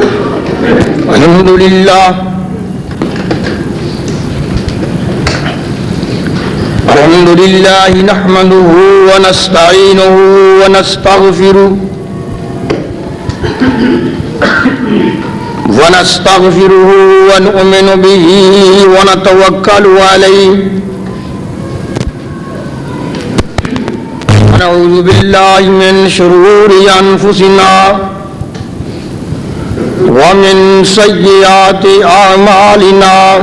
الحمد لله نحمده ونستعينه ونستغفره ونؤمن به ونتوكل عليه ونعوذ بالله من شرور أنفسنا ومن سيئات أعمالنا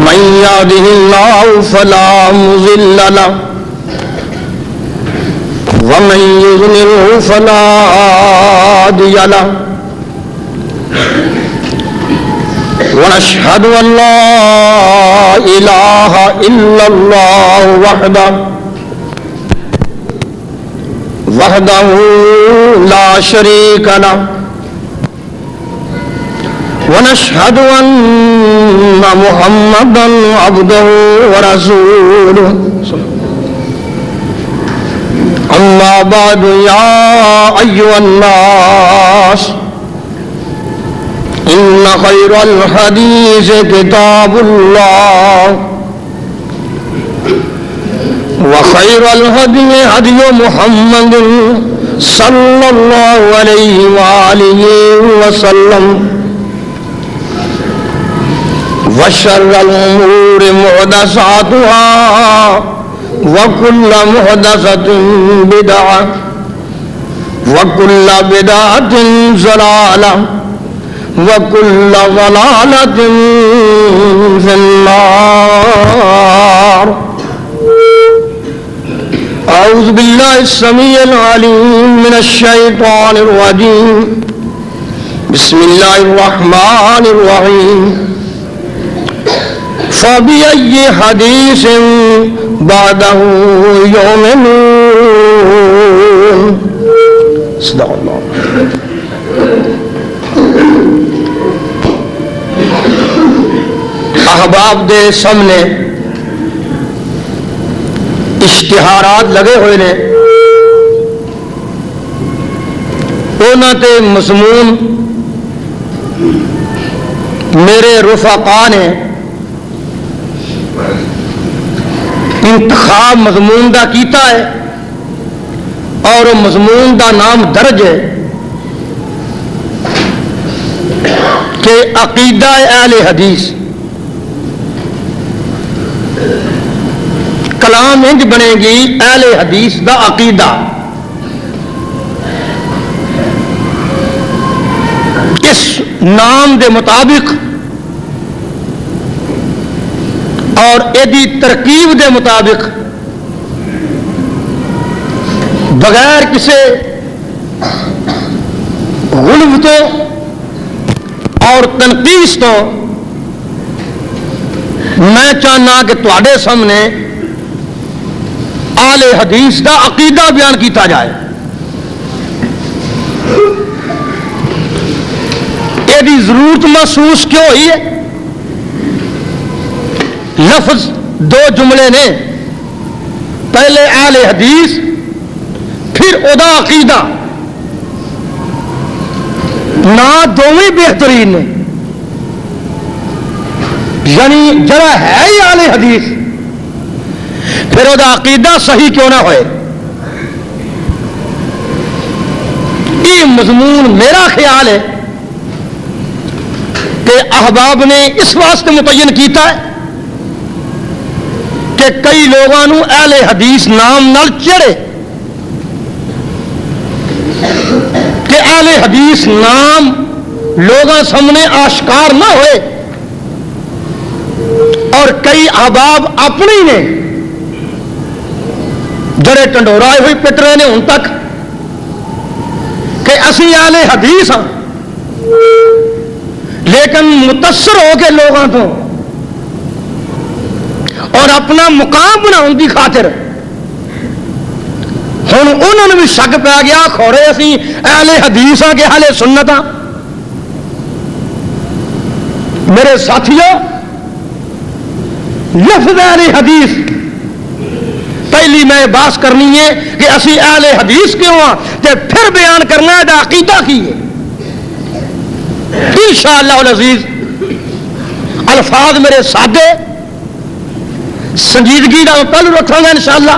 من يهده الله فلا مضل له ومن يضلله فلا هادي له ونشهد أن لا إله إلا الله وحده لا شريك له ونشهد أن محمدا عبده ورسوله أما بعد يا أيها الناس إن خير الحديث كتاب الله وخير الهدي هدي محمد صلى الله عليه وآله وسلم وشر الأمور محدثاتها وكل محدثة بدعة وكل بدعة ضلالة وكل ضلالة في النار. أعوذ بالله السميع العليم من الشيطان الرجيم. بسم الله الرحمن الرحيم. فبأي حديث بعده يؤمنون. صدق الله. احباب دے سامنے اشتہارات لگے ہوئے نے، انہاں تے مضمون میرے رفقا نے انتخاب مضمون دا کیتا ہے اور مضمون دا نام درج ہے کہ عقیدہ اہل حدیث. کلام انج بنے گی اہل حدیث دا عقیدہ. اس نام دے مطابق اور ایدی ترکیب دے مطابق بغیر کسی غلو تو اور تنقیص تو میں چاہنا کہ تواڈے سامنے اہل حدیث دا عقیدہ بیان کیتا جائے. ایدی ضرورت محسوس کیوں ہوئی ہے؟ لفظ دو جملے نے، پہلے اہل حدیث پھر ادا عقیدہ. نہ دونوں بہترین نے، یعنی جڑا ہے ہی اہل حدیث پھر ادا عقیدہ صحیح کیوں نہ ہوئے. یہ مضمون میرا خیال ہے کہ احباب نے اس واسطے متعین کیتا ہے کہ کئی لوگوں اہل حدیث نام نال چڑھے کہ اہل حدیث نام لوگوں سامنے آشکار نہ ہوئے، اور کئی احباب اپنی نے جڑے ٹنڈورائے ہوئی پٹ رہے ہیں ان تک کہ اسی اہل حدیث ہاں، لیکن متاثر ہو کے لوگوں تو اور اپنا مقام بناؤن کی خاطر ہوں انہوں نے بھی شک پی گیا کھوڑے اسی اہل حدیث ہاں کہ اہل سنت ہاں. میرے ساتھیوں، لفظ اہل حدیث پہلی میں بحث کرنی ہے کہ اسی اہل حدیث کیوں ہاں تے پھر بیان کرنا ہے عقیدہ کی ہے انشاءاللہ العزیز. الفاظ میرے سادے سنجیدگی کا پہلو رکھوں گا انشاءاللہ,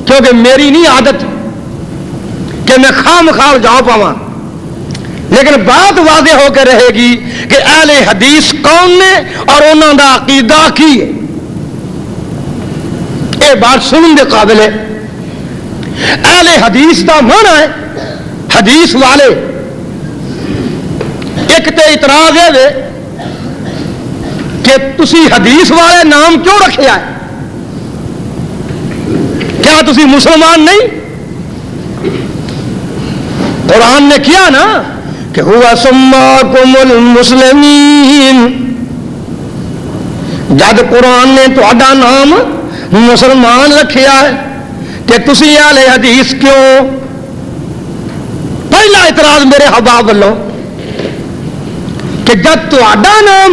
کیونکہ میری نہیں عادت کہ میں خام خواہ جا پاواں, لیکن بات واضح ہو کے رہے گی کہ اہل حدیث کون نے اور انہوں کا عقیدہ کی ہے. یہ بات سننے کے قابل ہے. اہل حدیث کا معنی ہے حدیث والے. ایک تے اعتراض ہے کہ تسی حدیث والے نام کیوں رکھے ہے؟ کیا تسی مسلمان نہیں؟ قرآن نے کیا نا کہ ہوا سماکم المسلمین. جد قرآن نے تہاڈا نام مسلمان رکھیا ہے کہ تسی اہل حدیث کیوں؟ پہلا اعتراض میرے حباب والوں کہ جب تہاڈا نام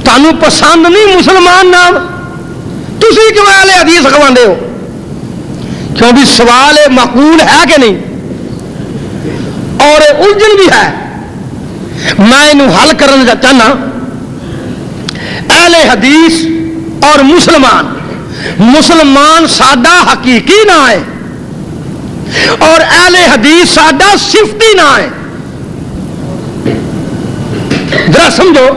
تانوں پسند نہیں مسلمان نام, تسی کیوں اہل حدیث کہواندے ہو؟ کیوں بھی سوال معقول ہے کہ نہیں اور الجھن بھی ہے. میں انہوں حل کرنا چاہنا. اہل حدیث اور مسلمان ساڈا حقیقی نہ ہے اور اہل حدیث ساڈا صفتی نہ ہے. ذرا سمجھو,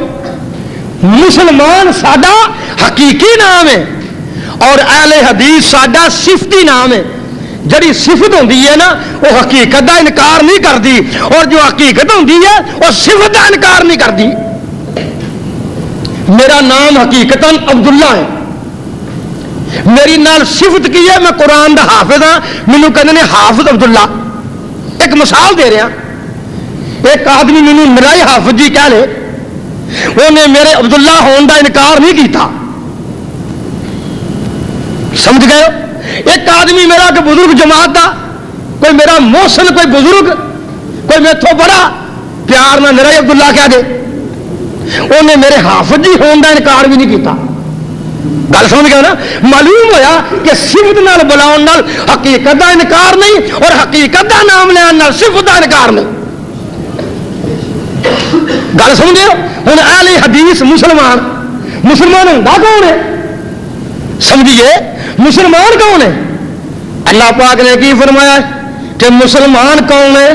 مسلمان ساڈا حقیقی نام ہے اور اہل حدیث ساڈا صفتی نام ہے. جڑی صفت ہوندی ہے نا وہ حقیقت کا انکار نہیں کرتی, اور جو حقیقت ہوندی ہے وہ صفت کا انکار نہیں کرتی. میرا نام حقیقتاً عبداللہ ہے, میری نال صفت کی ہے میں قرآن دا حافظ ہاں, مینوں کہندے نے حافظ عبداللہ. ایک مثال دے رہا, ایک آدمی مینوں میرا ہی حافظ جی کہہ لے, انہیں میرے عبداللہ ہون دا انکار نہیں کیتا. سمجھ گئے؟ ایک آدمی میرا کہ بزرگ جماعت دا, کوئی میرا محسن, کوئی بزرگ, کوئی میرے تو بڑا پیار نہ میرا ہی عبداللہ کہہ دے, انہیں میرے حافظ جی ہون دا انکار بھی نہیں کیتا. گل سمجھ گیا نا؟ معلوم ہویا کہ صفت نال بلاؤن نال حقیقت دا انکار نہیں اور حقیقت دا نام لیان نال صفت دا انکار نہیں. گل سمجھے؟ ہوں اہل حدیث مسلمان ہوندا کون ہے؟ سمجھیے مسلمان کون ہے؟ اللہ پاک نے کی فرمایا کہ مسلمان کون ہے؟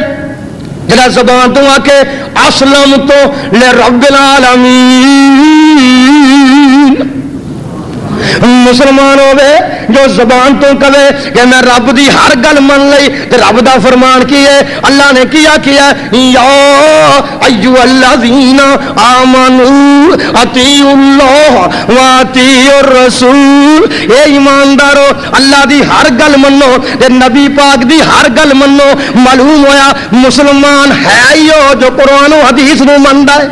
جڑا زبان تو آ کے اسلم تو لرب العالمین, مسلمان ہوے جو زبان تو کہے کہ میں رب دی ہر گل من لئی تے رب دا فرمان کی ہے. اللہ نے کیا یا ایھا الذین آمنوا اطیعوا اللہ واطیعوا الرسول. اے ایماندارو اللہ دی ہر گل منو تے نبی پاک دی ہر گل منو. معلوم ہویا مسلمان ہے ہی جو قرآن و حدیث نو مندا ہے.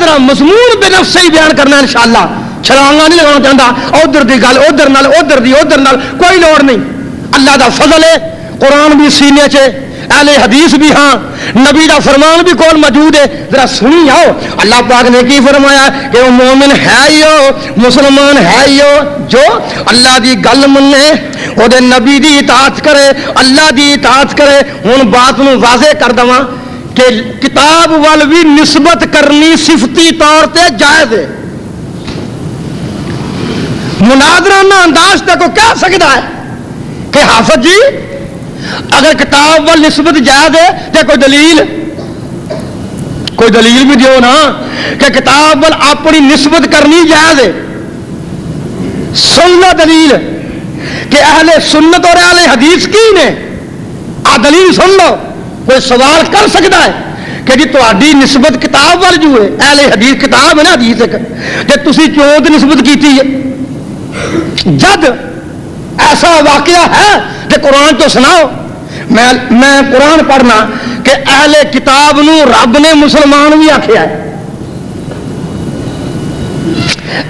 ذرا مضمون بے نفس ہی بیان کرنا انشاءاللہ, چھلانگا نہیں لگانا چاہتا ادھر دی گل ادھر نال ادھر دی ادھر نال, کوئی لوڑ نہیں. اللہ دا فضل ہے, قرآن بھی سینے چے, اہل حدیث بھی ہاں, نبی دا فرمان بھی کول موجود ہے. ذرا سنی آؤ اللہ پاک نے کی فرمایا کہ وہ مومن ہے ہی ہو, مسلمان ہے ہی ہو جو اللہ دی گل منے, وہ دے نبی دی اطاعت کرے, اللہ دی اطاعت کرے. ہن بات نو واضح کر دواں کہ کتاب وال بھی نسبت کرنی صفتی طور تے جائز ہے. مناظرانہ انداز تک کو کہہ سکتا ہے کہ حافظ جی اگر کتاب وال نسبت جائز ہے تو کوئی دلیل بھی دیو نا کہ کتاب وال اپنی نسبت کرنی جائز ہے. سن لو دلیل کہ اہل سنت اور اہل حدیث کی نے, آ دلیل سن لو. کوئی سوال کر سکتا ہے کہ جی تہاڈی نسبت کتاب وال جو ہے, اہل حدیث کتاب ہے نا حدیث ایک, کہ تسی کیوں دی نسبت کیتی ہے؟ جد ایسا واقعہ ہے کہ قرآن تو سناؤ. میں قرآن پڑھنا کہ اہل کتاب نو رب نے مسلمان بھی آخیا ہے,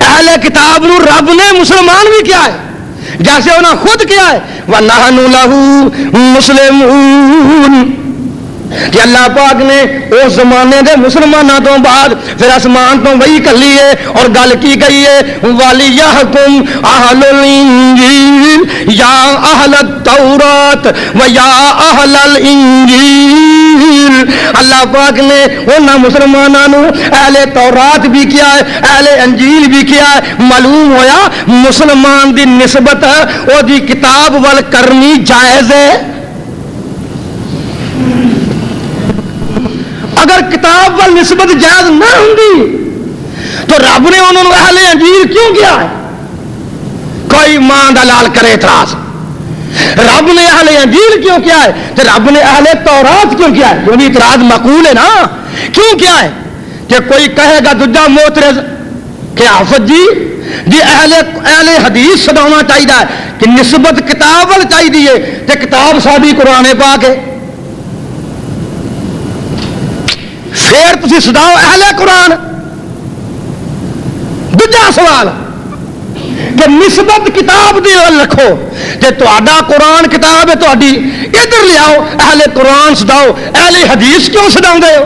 اہل کتاب نو رب نے مسلمان بھی کیا ہے, جیسے انہوں نے خود کیا ہے وَنَحْنُ لَهُ مُسْلِمُونَ. کہ اللہ پاک نے اس زمانے دے مسلمانوں تو بعد پھر آسمان تو وہی کلی ہے اور گل کی گئی ہے وَلِيَحْكُمْ أَهْلُ الْإِنْجِيلِ یا اہل التورات و یا اہل الانجیل. اللہ پاک نے انہاں مسلمانوں اہل تورات بھی کیا ہے اہل انجیل بھی کیا ہے. معلوم ہویا مسلمان دی نسبت او دی کتاب وال کرنی جائز ہے. اگر کتاب وال نسبت جائز نہ ہوندی تو رب نے انہوں نے اہل انجیل کیوں کیا ہے؟ کوئی ماں دا لال کرے اعتراض. رب نے اہل انجیل کیوں کیا ہے تو رب نے اہل تورات کیوں کیا ہے؟ کیونکہ اعتراض معقول ہے نا. کیوں کیا ہے کہ کوئی کہے گا دوجا معترض کہ حافظ جی اہل حدیث سدانا چاہیے کہ نسبت کتاب وال چاہیے تے کتاب ساری قرآن پاک ہے. پھر تسی سداؤ اہل قرآن. دوجا سوال کہ نسبت کتاب دی رکھو تے تہاڈا قرآن کتاب ہے تہاڈی ادھر لے آؤ اہل قرآن سداؤ اہل حدیث کیوں سداؤندے ہو؟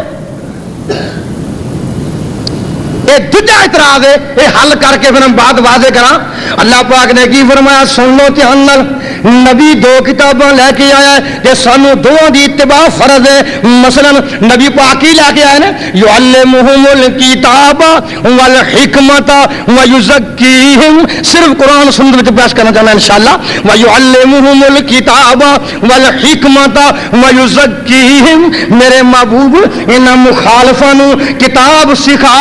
یہ دوجا اعتراض ہے. یہ حل کر کے پھر ہم بات واضح کراں. اللہ پاک نے کی فرمایا سن لو دھیان نال نبی دو کتاباں لے کے آیا ہے کہ سانو دوواں دی اتباع فرض ہے. مثلا نبی پاک ہی لے کے آئے نا یعلمہم الکتاب والحکمت ویزکیہم. صرف قرآن سنت وچ پیش کرنا چاہنا انشاءاللہ. ویعلمہم الکتاب والحکمت ویزکیہم. میرے محبوب انہاں مخالفاں نو کتاب سکھا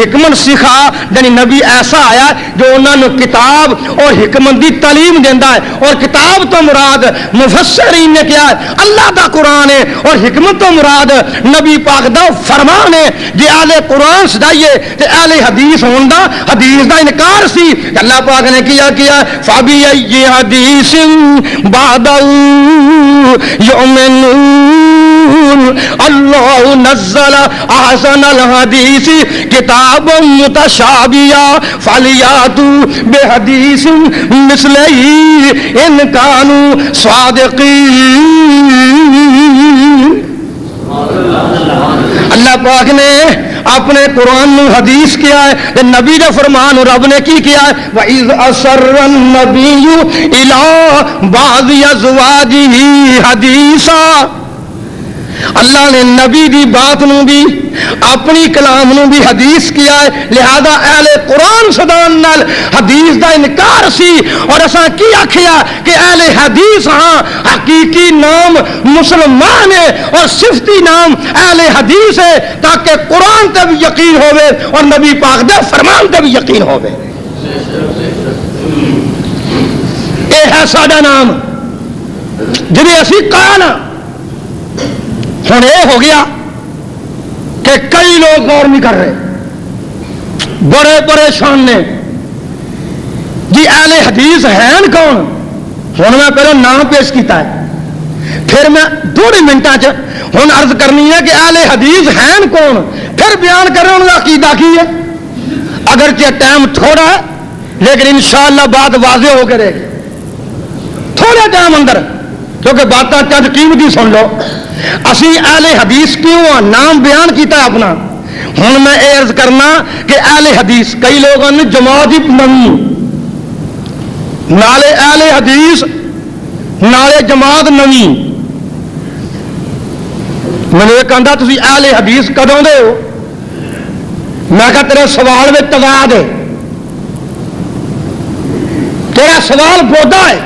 حکمت سکھا. یعنی نبی ایسا آیا جو انہوں نے کتاب اور حکمت دی تعلیم دینا ہے. اور کتاب تو مراد مفسرین نے کیا ہے اللہ دا قرآن ہے اور حکمت تو مراد نبی پاک دا فرمان ہے. جی اہل قرآن سدائیے تے اہل حدیث ہون دا حدیث دا انکار سی. اللہ پاک نے کیا فَبِأَيِّ حَدِيثٍ بَعْدَهُ يُؤْمِنُونَ. اللہ نزل احسن الحدیث کتاب متشابہا فلیاتوا بحدیث مثلہ ان کانوا صادقین. اللہ پاک نے اپنے قرآن میں حدیث کیا ہے کہ نبی کا فرمان رب نے کی کیا ہے وَإِذْ أَسَرَّ النَّبِيُّ إِلَىٰ بَعْضِ أَزْوَاجِهِ حَدِيثًا. اللہ نے نبی دی بات نو بھی اپنی کلام نو بھی حدیث کیا ہے. لہذا اہل قرآن صدان نال حدیث دا انکار سی. اور اساں کی آکھیا کہ اہل حدیث ہاں حقیقی نام مسلمان ہے اور صفتی نام اہل حدیث ہے تاکہ قرآن تے بھی یقین ہوئے اور نبی پاک دے فرمان تے بھی یقین ہوئے. اے ہے ساڈا نام جنہیں اسی قائل ہاں. ہوں یہ ہو گیا کہ کئی لوگ غور نہیں کر رہے, بڑے پریشان نے جی اہل حدیث ہیں کون. ہوں میں پہلے نام پیش کیتا ہے پھر میں 2 منٹوں ہوں عرض کرنی ہے کہ اہل حدیث ہیں کون پھر بیان کریں ان کا عقیدہ کی ہے. اگرچہ ٹائم تھوڑا ہے لیکن انشاءاللہ بات واضح ہو کے رہے گی تھوڑے ٹائم اندر کیونکہ باتیں چند قیمتی سن لو. اسی اہل حدیث کیوں نام بیان کیتا ہے اپنا. ہوں میں یہ عرض کرنا کہ اہل حدیث کئی لوگوں نے جماعت نوی نالے اہل حدیث نالے جماعت نوی. میں نے کہا تھی اہل حدیث کدوں دے ہو. میں کہا تیرے سوال میں تضاد ہے, تیرا سوال بودا ہے.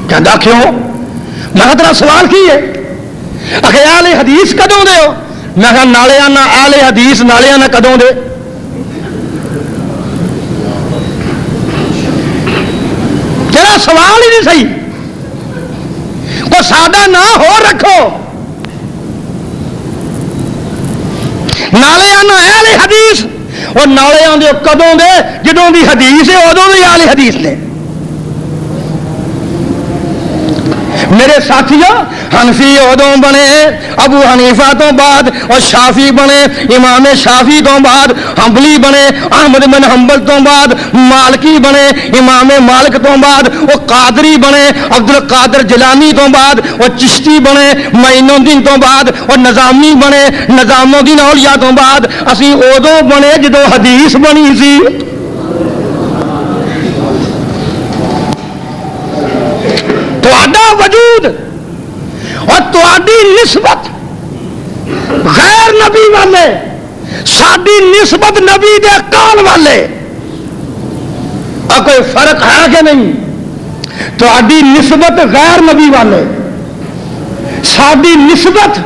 کہندا کیوں؟ میں کہا تیرا سوال کی ہے؟ اکھے اہل حدیث کدوں دے ہو؟ میں کہا نالے آنا اہل حدیث نالے آنا کدوں دے. تیرا سوال ہی نہیں صحیح. کوئی سادہ نہ ہو رکھو. نالے آنا اہل حدیث اور نالے آدھے کدوں دے جدوں دی حدیث ہے ادوں بھی اہل حدیث نے. میرے ساتھیوں حنفی ادوں بنے ابو حنیفہ تو بعد اور شافی بنے امام شافی تو بعد حنبلی بنے احمد بن حنبل تو بعد مالکی بنے امام مالک تو بعد وہ قادری بنے عبد القادر جیلانی تو بعد وہ چشتی بنے معین الدین تو بعد اور نظامی بنے نظام الدین اولیاء تو بعد اسی ادوں بنے جدو حدیث بنی سی وجود اور تہاڈی نسبت غیر نبی والے ساری نسبت نبی دے قول والے اور کوئی فرق ہے کہ نہیں؟ تہاڈی نسبت غیر نبی والے ساری نسبت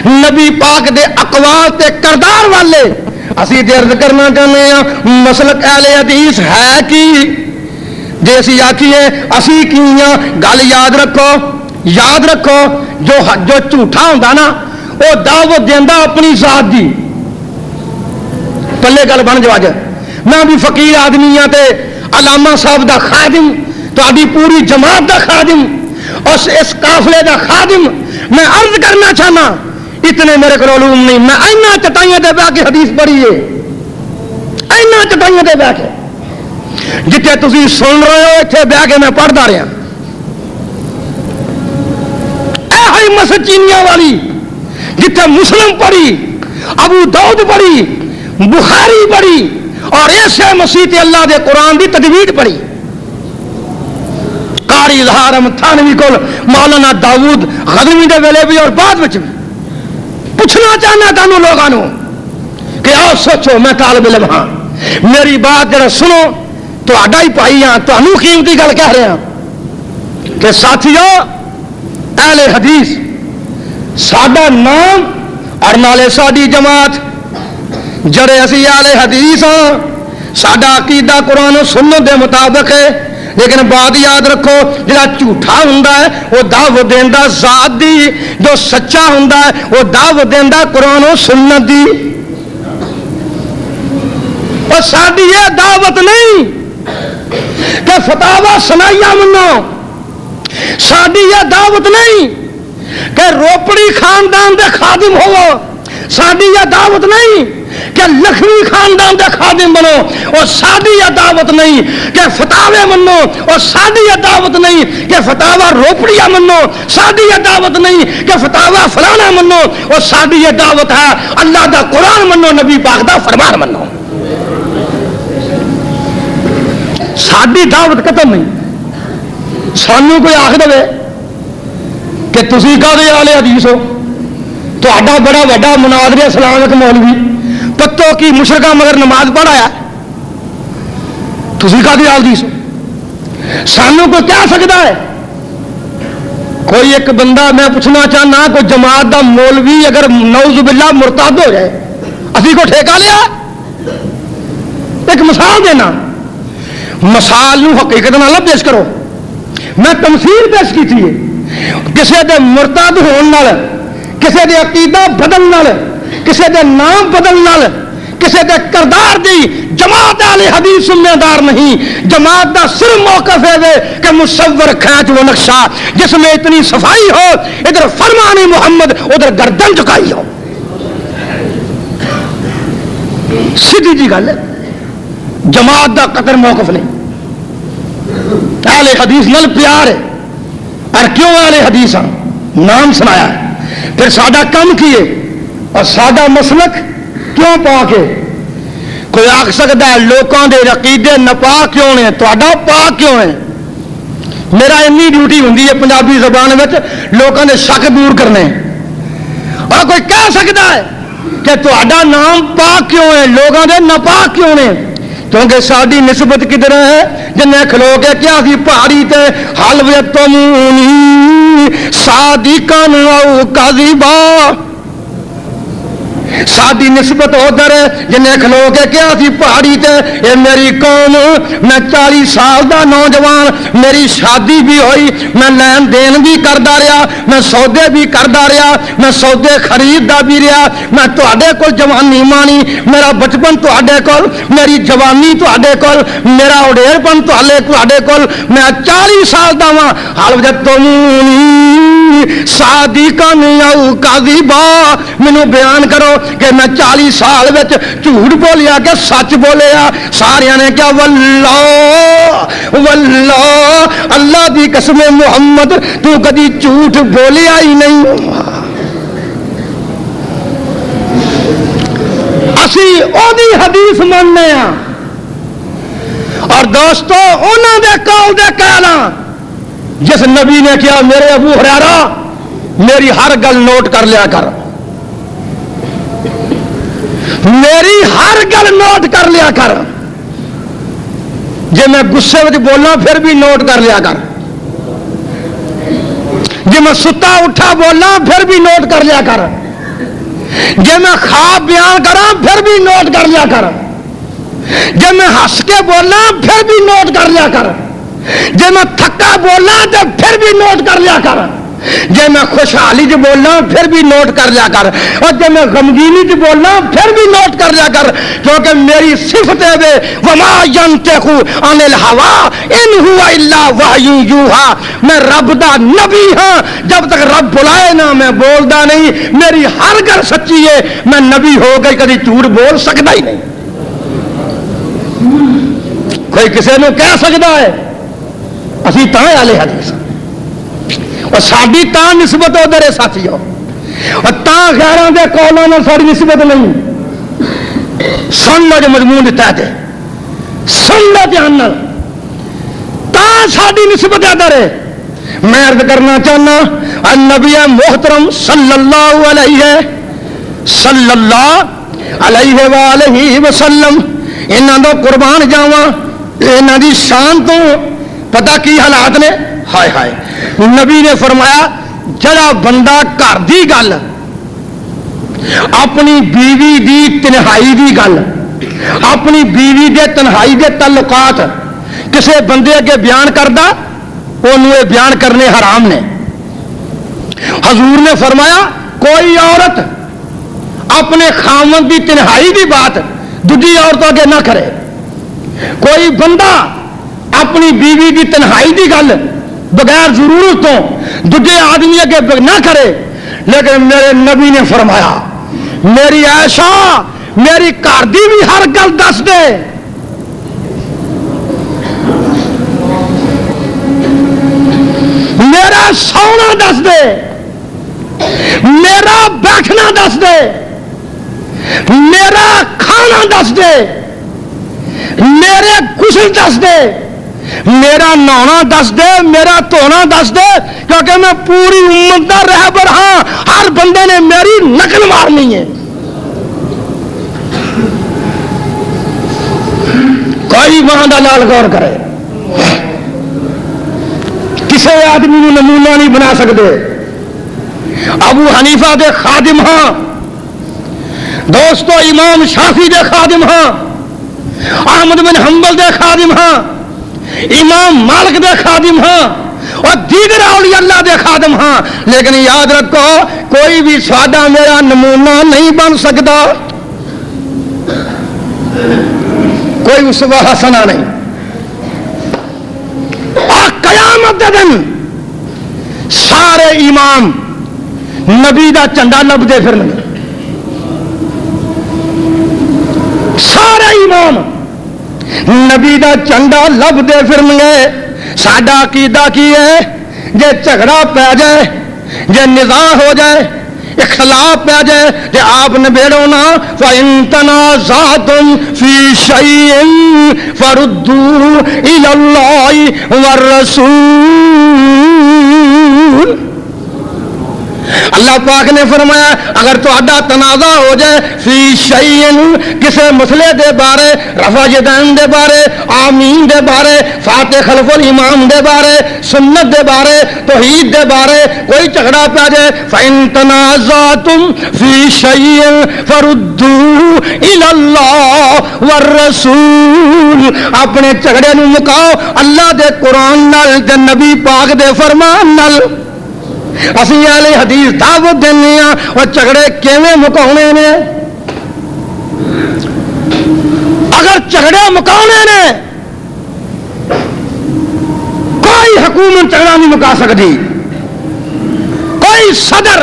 نبی پاک دے اقوال تے کردار والے اسی درد کرنا چاہتے ہیں مسلک اہل حدیث ہے کی جی اسی آخیے اسی کیوں گل یاد رکھو جو جھوٹا ہوتا نا وہ دعوت دینا اپنی ذات دی پلے گل بن جو میں بھی فقیر آدمی ہاں تے علامہ صاحب دا خادم تہاڈی پوری جماعت دا خادم اور اس قافلے دا خادم میں عرض کرنا چاہنا اتنے میرے کو علوم نہیں میں اینا چٹائیاں دے بہ کے حدیث پڑھی ہے اینا چٹائیاں دے بہ کے جتنے تسی سن رہے ہو اتنے بہ کے میں پڑھتا رہا اے مسجد چینیاں والی جتنے مسلم پڑھی ابو داؤد پڑھی بخاری پڑھی اور ایسے مسیح اللہ دے قرآن دی تجوید پڑھی قاری اظہار احمد تھانوی کو مولانا داؤد غزنوی دے ویلے بھی اور بعد میں بھی پوچھنا چاہنا تانوں لوگوں کہ آؤ سوچو میں طالب علم ہاں میری بات جڑا سنو تو آڈا ہی پائی ہاں تو انو قیمتی گل کہہ رہے ہیں کہ ساتھیو اہل حدیث ساڈا نام اور نالے ساڈی جماعت جڑے اسی اہل حدیث ہاں ساڈا عقیدہ قرآن و سنت دے مطابق ہے لیکن بات یاد رکھو جڑا جھوٹا ہوندا ہے وہ دعوت دیندا ذات دی جو سچا ہوندا ہے وہ دعوت دیندا قرآن و سنت دی اور ساڈی یہ دعوت نہیں کہ فتاوا سنائیا منو ساڈی یہ دعوت نہیں کہ روپڑی خاندان دے خادم ہو ساڈی یہ دعوت نہیں کہ لکھوی خاندان دے خادم بنو اور ساڈی یہ دعوت نہیں کہ فتاوے منو اور ساڈی یہ دعوت نہیں کہ فتاوا روپڑیا منو ساڈی یہ دعوت نہیں کہ فتاوا فلانا منو اور ساڈی یہ دعوت ہے اللہ دا قرآن منو نبی پاک دا فرمان منو ساڈی دعوت ختم نہیں سانو کوئی آخ دے کہ تسی کہتے اہل حدیث ہو تو آڈا بڑا وڈا مناظرہ سلام ایک مولوی پتوں کی مشرقہ مگر نماز پڑھایا تسی کہتے اہل حدیث ہو سانو کوئی کہہ سکتا ہے کوئی ایک بندہ میں پوچھنا چاہنا کوئی جماعت دا مولوی اگر نعوذ باللہ مرتد ہو جائے اسی کو ٹھیکہ لیا ایک مثال دینا مثال نو حقیقت نہ پیش کرو میں تمثیل پیش کی تھی کسی دے مرتد ہون نال کسی دے عقیدہ بدل نال کسی دے نام بدل نال کسی دے کردار دی جماعت اہل حدیث ذمہ دار نہیں جماعت دا صرف موقف ہے کہ مصور کھینچ وہ نقشہ جس میں اتنی صفائی ہو ادھر فرمان محمد ادھر گردن جھکائی ہو سیدھی جی گل جماعت دا قطر موقف نہیں اہل حدیث نال پیار ہے اور کیوں اہل حدیث ہاں نام سنایا ہے پھر ساڈا کم کیے اور ساڈا مسلک کیوں پا کے کوئی آخ سکتا ہے لوگوں کے عقیدے نپاک کیوں نے تہاڈا پاک کیوں ہے میرا اینی ڈیوٹی ہوندی ہے پنجابی زبان میں لوگوں کے شک دور کرنے اور کوئی کہہ سکتا ہے کہ تہاڈا نام پاک کیوں ہے لوگوں کے نپاک کیوں نے کیونکہ ساری نسبت کدھر ہے جنہیں کھلو کے کیا سی پہاڑی تے حلوتمونی صادقاً او کذبا ساری نسبت ادھر جنہیں کھلو کے کیا سی پہاڑی تے اے میری قوم میں 40 سال دا نوجوان میری شادی بھی ہوئی میں لین دین بھی کردا رہا میں سودے بھی کردا رہا میں سودے خریددا بھی رہا میں تواڈے کول جوانی مانی میرا بچپن تواڈے کول میری جوانی تواڈے کول میرا اڈیرپن تواڈے کول میں 40 سال دا ہاں حال وجدتمونی صادقاً او کاذبا مینوں بیان کرو کہ میں 40 سال وچ جھوٹ بولیا کہ سچ بولیا سارے نے کیا واللہ واللہ اللہ دی قسم محمد تو کدی جھوٹ بولیا ہی نہیں اسی او دی حدیث مننے ہاں اور دوستو انہاں دے قول دے کہنا جس نبی نے کیا میرے ابو ہریرہ میری ہر گل نوٹ کر لیا کر میری ہر گل نوٹ کر لیا کر جے میں غصے میں بولنا پھر بھی نوٹ کر لیا کر جے میں ستا اٹھا بولنا پھر بھی نوٹ کر لیا کر جے میں خواب بیان کرا پھر بھی نوٹ کر لیا کر جے میں ہنس کے بولنا پھر بھی نوٹ کر لیا کر جے میں تھکا بولنا تو پھر بھی نوٹ کر لیا کر جے میں خوشحالی چ بولنا پھر بھی نوٹ کر لیا کر اور جے میں غمگینی چ بولنا پھر بھی نوٹ کر لیا کر کیونکہ میری صفت ہے وما ينطق عن الهوى ان هو الا وحی یوحى میں رب دا نبی ہاں جب تک رب بلائے نہ میں بولدا نہیں میری ہر گل سچی ہے میں نبی ہو کے کبھی جھوٹ بول سکتا ہی نہیں کوئی کسی نے کہہ سکتا ہے اسی تاں والے حدیث اور ساری تاں نسبت ادھر ہے ساتھیو اور تاں غیراں دے قولاں نال ساری نسبت نہیں سن لو جو مضمون دیتا ہے سن لو دھیان نال تاں ساری نسبت ادھر ہے میں عرض کرنا چاہنا النبی محترم صلی اللہ علیہ وآلہ وسلم انہاں دا قربان جاواں انہاں دی شان تو پتہ کی حالات نے ہائے ہائے نبی نے فرمایا جڑا بندہ گھر دی گل اپنی بیوی دی تنہائی دی گل اپنی بیوی دے تنہائی دے تعلقات کسے بندے اگے بیان کردا انہوں بیان کرنے حرام نے حضور نے فرمایا کوئی عورت اپنے خامن دی تنہائی دی بات دوجی عورتوں اگے نہ کرے کوئی بندہ اپنی بیوی دی تنہائی دی گل بغیر ضرورتوں دوجے آدمی اگے نہ کرے لیکن میرے نبی نے فرمایا میری عائشہ میری گھر دی بھی ہر گل دس دے میرا سونا دس دے میرا بیٹھنا دس دے میرا کھانا دس دے میرے غسل دس دے میرا نہانا دس دے میرا دھونا دس دے کیونکہ میں پوری امت دا رہبر ہاں ہر بندے نے میری نقل مارنی ہے کوئی وہاں دا لال غور کرے کسی آدمی کو نمونہ نہیں بنا سکتے ابو حنیفہ دے خادم ہاں دوستو امام شافعی دے خادم ہاں احمد بن حنبل دے خادم ہاں امام مالک دے خادم ہاں اور دیگر اولیاء اللہ دے خادم ہاں لیکن یاد رکھو کوئی بھی سادہ میرا نمونہ نہیں بن سکتا کوئی اسوہ حسنہ نہیں اور قیامت دن سارے امام نبی دا چنڈا لب دے پھرن گے سارے امام نبی دا چنڈا لب دے پھرن گے ساڈا عقیدہ کی ہے جے جھگڑا پہ جائے جے نزاع ہو جائے اختلاف پہ جائے کہ آپ نبیڑو نا فَإِن تَنَازَعْتُمْ فِي شَيْءٍ فَرُدُّوهُ إِلَى اللَّهِ وَالرَّسُولِ اللہ پاک نے فرمایا اگر تہاڈا تنازع ہو جائے فی شیئن کسے مسئلے دے بارے، رفع یدین دے بارے، آمین دے بارے، فاتح خلف الامام دے بارے، سنت دے بارے، توحید دے بارے کوئی جھگڑا پہ جائے، فَإِن تَنَازَعْتُمْ فِي شَيْءٍ فَرُدُّوهُ إِلَى اللَّهِ وَالرَّسُولِ، اپنے جھگڑے نو مکاؤ اللہ دے قرآن نال تے نبی پاک دے فرمان نال۔ اسی اہل حدیث دعوت دینے ہیں اور جھگڑے کیویں مکاؤنے نے؟ اگر جھگڑے مکاؤنے نے کوئی حکومت جھگڑا نہیں مکا سکتی، کوئی صدر،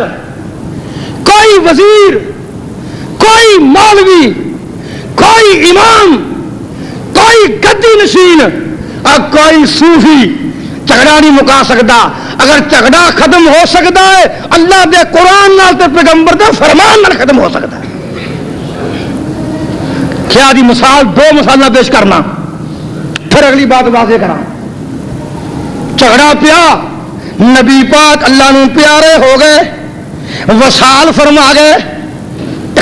کوئی وزیر، کوئی مولوی، کوئی امام، کوئی گدی نشین اور کوئی صوفی جھگڑا نہیں مکا سکتا۔ اگر جھگڑا ختم ہو سکتا ہے اللہ دے قرآن نال تے پیغمبر دے فرمان نال ختم ہو سکتا ہے۔ کیا دی مثال دو مثالاں پیش کرنا پھر اگلی بات واضح کرا۔ جھگڑا پیا، نبی پاک اللہ نو پیارے ہو گئے، وصال فرما گئے،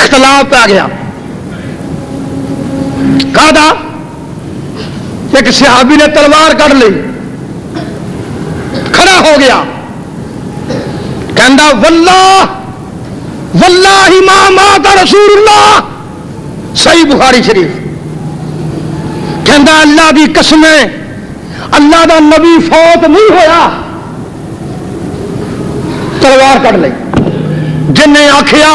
اختلاف پہ گیا۔ کہا ایک صحابی نے تلوار کر لی، کھڑا ہو گیا، کہندا واللہ واللہ ما مات رسول اللہ، صحیح بخاری شریف، کہندا اللہ دی قسم ہے اللہ دا نبی فوت نہیں ہویا۔ تلوار کر لی، جن نے آخیا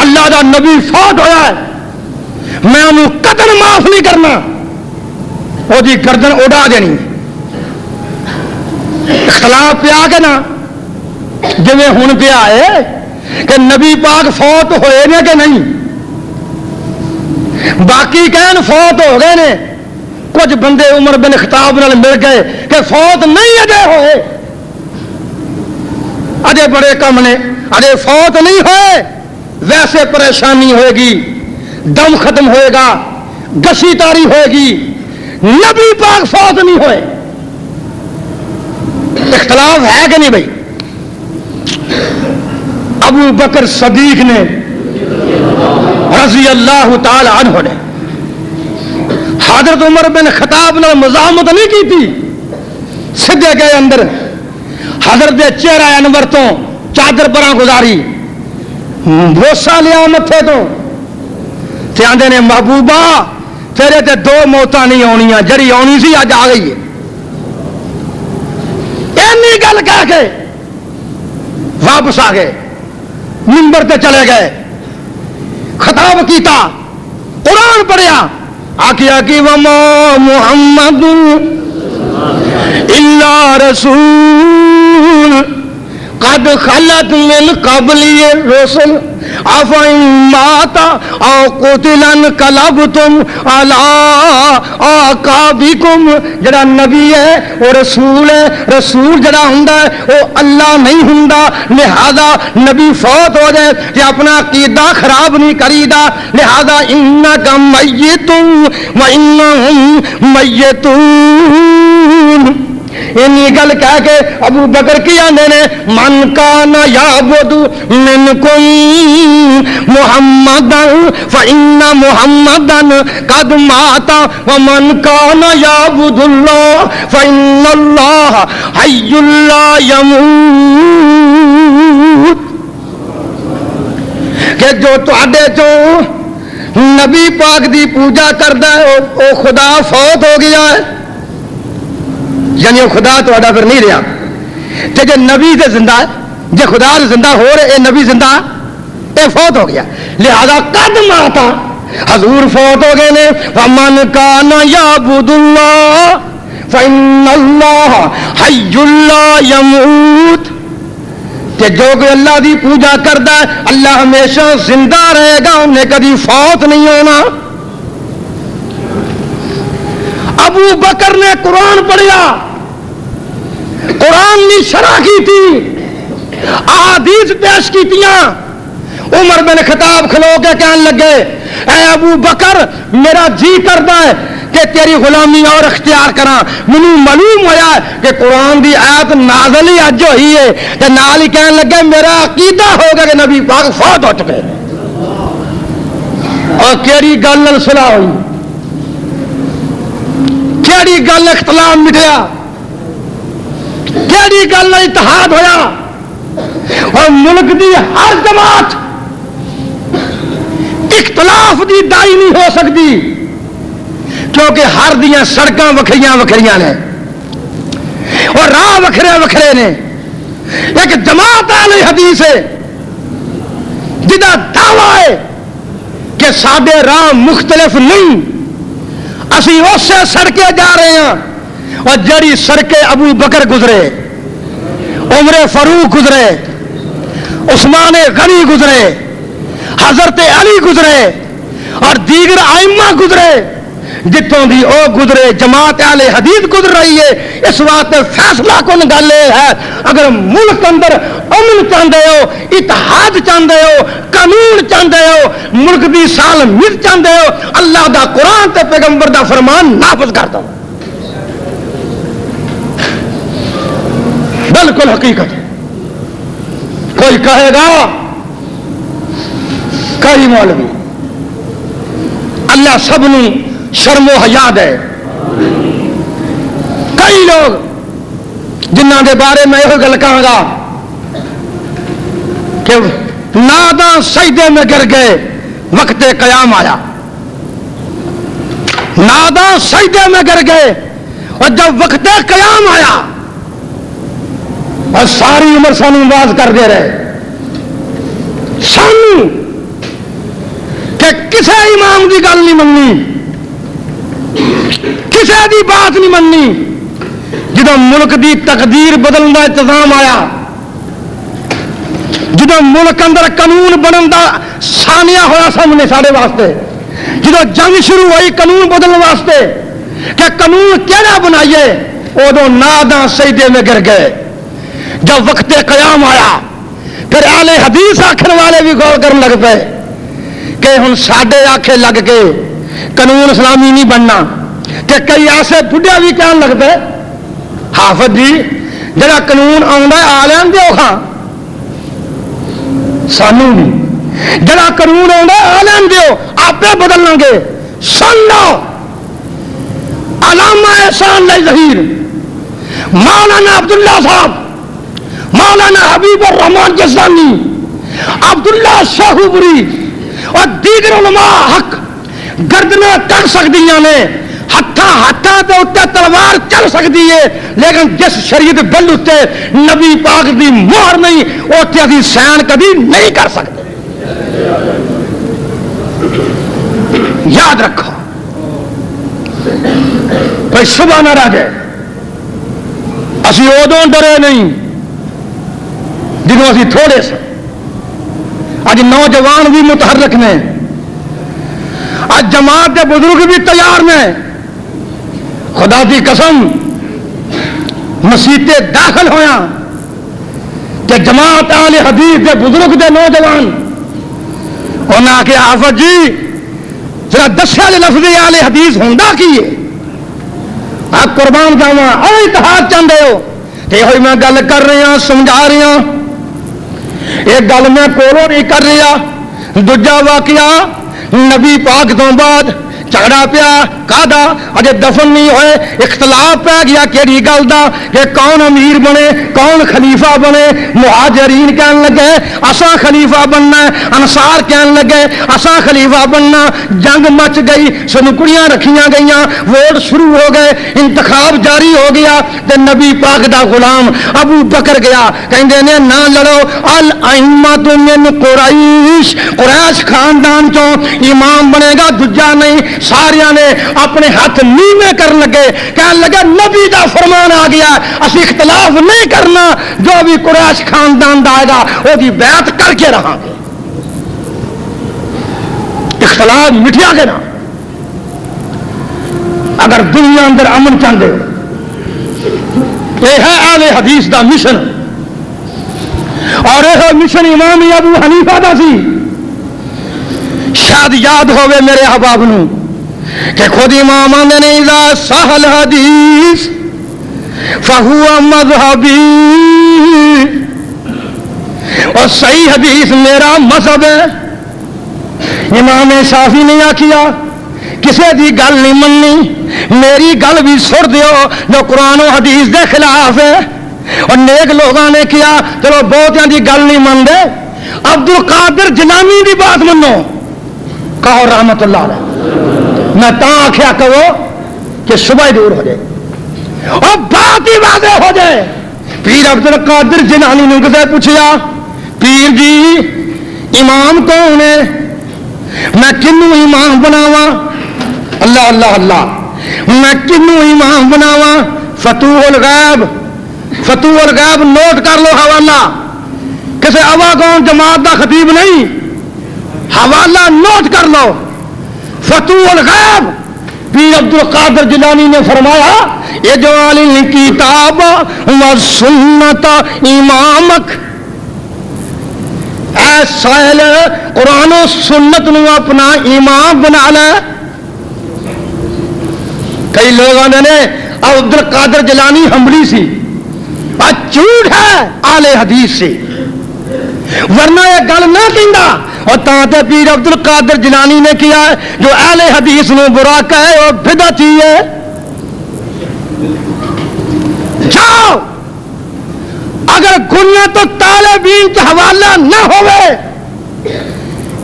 اللہ دا نبی فوت ہویا ہے میں انہوں قتل معاف نہیں کرنا، وہ دی گردن اڑا دینی۔ اختلاف پیا کہ نا جی ہوں پیا ہے کہ نبی پاک فوت ہوئے نے کہ نہیں، باقی کہن فوت ہو گئے نے، کچھ بندے عمر بن خطاب نال مل گئے کہ فوت نہیں اجے ہوئے، اجے بڑے کم نے، اجے فوت نہیں ہوئے، ویسے پریشانی ہوئے گی، دم ختم ہوئے گا، گسی تاری ہوئے گی، نبی پاک فوت نہیں ہوئے۔ اختلاف ہے کہ نہیں بھائی؟ ابو بکر صدیق نے رضی اللہ تعالی عنہ نے حضرت عمر بن خطاب نے مزاحمت نہیں کی تھی، سدھے گئے اندر، حضرت دے چہرہ انور تو چادر پراں گزاری، بوسا لیا متھے تو تے آندے نے محبوبہ تیرے تے دو موتاں نہیں آنیاں، جڑی آنی سی اج آ گئی ہے۔ اینی گل کہہ کے واپس آ گئے، منبر تے چلے گئے، خطاب کیتا، قرآن پڑھیا، آکیا کہ وما محمد الا رسول قد خلت من قبلی الرسل افإن مات او قتل انقلبتم علی اعقابکم۔ جڑا نبی ہے وہ رسول ہے، رسول جڑا ہوندا ہے وہ اللہ نہیں ہوندا، لہذا نبی فوت ہو جائے کہ اپنا عقیدہ خراب نہیں کریدا، لہذا انک میت و انہم میتون۔ اینی گل کہہ کے ابو بکر کی آندے نے من کان یعبد منکم محمدا فإن محمدا قد مات ومن کان یعبد اللہ فإن اللہ حی لا یموت۔ کہ جو تواڈے چوں نبی پاک دی پوجا کردا ہے وہ خدا فوت ہو گیا ہے، یعنی وہ خدا تو پھر نہیں رہا، تے جے نبی تے زندہ ہے، جے خدا زندہ ہو رہے اے نبی زندہ اے فوت ہو گیا، لہذا قد ماتا حضور فوت ہو گئے نے۔ ومن کان یعبد اللہ فإن اللہ حی لا یموت۔ تے جو کوئی اللہ دی پوجا کردا ہے اللہ ہمیشہ زندہ رہے گا، انہیں کبھی فوت نہیں ہونا۔ ابو بکر نے قرآن پڑھیا، قرآن کی شرح کی تھی، احادیث پیش کی تیاں، عمر بن خطاب کھلو کے کہنے لگے اے ابو بکر میرا جی کرتا ہے کہ تیری غلامی اور اختیار کرا. مینوں معلوم ہویا کہ قرآن دی آیت نازل ہی اج ہوئی ہے تے نال ہی کہن لگے میرا عقیدہ ہو گیا کہ نبی پاک فوت ہو چکے. اور کیڑی گل نال صلح ہوئی, کیڑی گل اختلاف مٹیا, کیڑی گل اتحاد ہویا. اور ملک دی ہر جماعت اختلاف دی دائی نہیں ہو سکتی کیونکہ ہر دیاں سڑکاں وکھریاں وکھریاں نے اور راہ وکھرے وکھرے نے. ایک جماعت اہل حدیث ہے جدا دعویٰ ہے کہ ساڈے راہ مختلف نہیں, اسی اسے سڑکیں جا رہے ہیں اور جڑی سڑکیں ابو بکر گزرے, عمر فاروق گزرے, عثمان غنی گزرے, حضرت علی گزرے اور دیگر ائمہ گزرے, جتوں دی او گزرے جماعت اہل حدیث گزر رہی ہے. اس واسطے فیصلہ کن گل یہ ہے اگر ملک اندر امن چاہتے ہو, اتحاد چاہتے ہو, قانون چاہتے ہو, ملک دی سالمیت چاہتے ہو, اللہ دا قرآن تے پیغمبر دا فرمان نافذ کر دو. بالکل حقیقت ہے. کوئی کہے گا کئی مولوی, اللہ سب نو شرم و حیا دے. کئی لوگ جنہ کے بارے میں یہ گل کہاں گا کہ ناداں سجدے میں گر گئے وقت قیام آیا, ناداں سجدے میں گر گئے اور جب وقت قیام آیا اور ساری عمر سانو باز کر دے رہے سانو کہ کسے امام دی گل نہیں مننی, کسے دی بات نہیں مننی. جدو ملک دی تقدیر بدلن دا انتظام آیا, جدو ملک اندر قانون بنن دا ثانیہ ہوا سامنے سارے واسطے, جدو جنگ شروع ہوئی قانون بدلنے واسطے کہ قانون کیڑا بنائیے, ادو ناداں سجدے میں گر گئے. جب وقت قیام آیا پھر اہل حدیث آخر والے بھی غور کرنے لگ پے کہ ہن ساڈے آکھے لگ کے قانون اسلامی نہیں بننا. کہ کئی ایسے بڈھے بھی کہنے لگ پے حافظ جی جڑا قانون آندا آ لین دیو خاں سانو بھی, جڑا قانون آندا آ لین دیو آپے بدل لیں گے. سن لو علامہ احسان لئی ظہیر, مولانا عبداللہ صاحب, مولانا حبیب الرحمان جزانی, عبداللہ شاہوبری اور دیگر علماء حق گردنیں کر سکدیاں نے, ہاتھاں تے اتنے تلوار چل سکتی ہے, لیکن جس شریعت بل اتنے نبی پاک دی مہر نہیں اتنے دی سین کبھی نہیں کر سکتے. یاد رکھو کوئی صبح نہ رہ جائے. اسی ادوں ڈرے نہیں جدوں اسی تھوڑے سے, اج نوجوان بھی متحرک نے, اج جماعت کے بزرگ بھی تیار نے. خدا دی قسم مسیتے داخل ہویا کہ جماعت اہل حدیث کے بزرگ دے نوجوان انہاں آکھے حافظ جی ذرا دسیا جے لفظ اہل حدیث ہوندا کی ہے, آپ قربان جاواں او اتحاد چاہتے ہو تے ہوئی میں گل کر رہی ہاں, سمجھا رہی ہاں. ایک گل میں کولوں نہیں کر رہا. دوجا واقعہ نبی پاک تو بعد جھگڑا پیا کادا اجے دفن نہیں ہوئے, اختلاف پہ گیا کیڑی گل دا کہ کون امیر بنے کون خلیفہ بنے. مہاجرین کہن لگے اساں خلیفہ بننا ہے, انصار کہن لگے اساں خلیفہ بننا. جنگ مچ گئی, سنکڑیاں رکھیاں گئیاں, ووٹ شروع ہو گئے, انتخاب جاری ہو گیا تے نبی پاک دا غلام ابو بکر گیا کہندے نے نہ لڑو, الائمۃ من قریش, قریش خاندان چوں امام بنے گا دوجا نہیں. سارے نے اپنے ہاتھ نیوے کر لگے, کہنے لگے نبی دا فرمان آ گیا اسی اختلاف نہیں کرنا, جو بھی قریش خاندان دا آئے گا وہ دی بیعت کر کے رہا گے. اختلاف مٹیا گے نا. اگر دنیا اندر امن چاہتے یہ ہے اہل حدیث دا مشن, اور یہ مشن امام ابو حنیفہ دا سی. شاید یاد ہوئے میرے احباب نو کہ خود امام آندے نے اذا صح الحدیث فہو مذہبی، اور صحیح حدیث میرا مذہب ہے۔ امام شافعی نے آکھیا کسے دی گل نہیں مننی، میری گل بھی سر دیو جو قرآن و حدیث دے خلاف ہے۔ اور نیک لوگاں نے کیا چلو بہتیاں دی گل نہیں من دے، عبد القادر جیلانی دی بات منو، کہو رحمت اللہ علیہ۔ میں تا آکھیا کہو کہ صبح دور ہو جائے اور بات ہی واضح ہو جائے۔ پیر عبد القادر جیلانی نے کسے پوچھیا پیر جی امام کون ہے، میں کنوں امام بناواں؟ اللہ اللہ اللہ، میں کنوں امام بناواں؟ فتوح الغیب، فتوح الغیب نوٹ کر لو حوالہ، کسی اواگون جماعت دا خطیب نہیں، حوالہ نوٹ کر لو، فتوح الغیب۔ پیر عبد القادر جیلانی نے فرمایا اجعل الکتاب والسنت امامک، اے سائل قرآن و سنت نو اپنا امام بنا لے۔ کئی لوگ آنے نے عبد القادر جیلانی حنبلی سی، جھوٹ ہے اہل حدیث سے، ورنہ یہ گل نہ کہندا۔ اور تاں پیر عبد القادر جیلانی نے کیا ہے جو اہل حدیث نو برا کہے وہ بدعتی ہے۔ جاؤ اگر گنیا تو طالبین کا حوالہ نہ ہوئے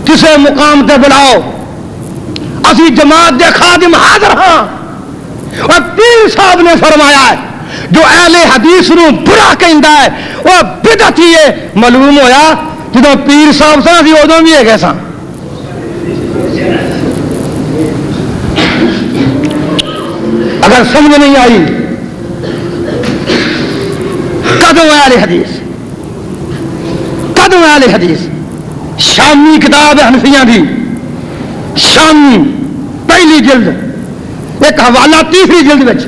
کسے مقام تے بلاؤ، اسی جماعت دے خادم حاضر ہاں۔ اور پیر صاحب نے فرمایا ہے جو اہل حدیث نو برا کہندا ہے وہ بدعتی ہے۔ معلوم ہویا جدو پیر صاحب سن اسی ادوں بھی ہے سن۔ اگر سمجھ نہیں آئی کدوں اہل حدیث، کدوں اہل حدیث؟ شامی کتاب ہے حنفیاں دی، شامی پہلی جلد، ایک حوالہ تیسری جلد وچ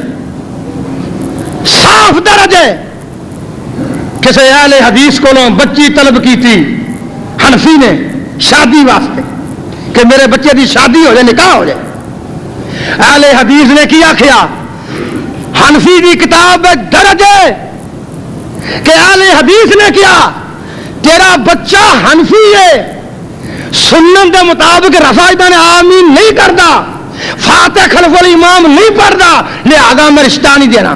صاف درج ہے۔ کسی اہل حدیث کو بچی طلب کی تھی حنفی نے شادی واسطے کہ میرے بچے دی شادی ہو جائے، نکاح ہو جائے۔ اہل حدیث نے کیا کیا؟ حنفی دی کتاب درج ہے کہ اہل حدیث نے کیا تیرا بچہ حنفی ہے، سنت کے مطابق رفاعتاں نے آمین نہیں کرتا، فاتح خلف الامام نہیں پڑھتا، لہذا میں رشتہ نہیں دینا۔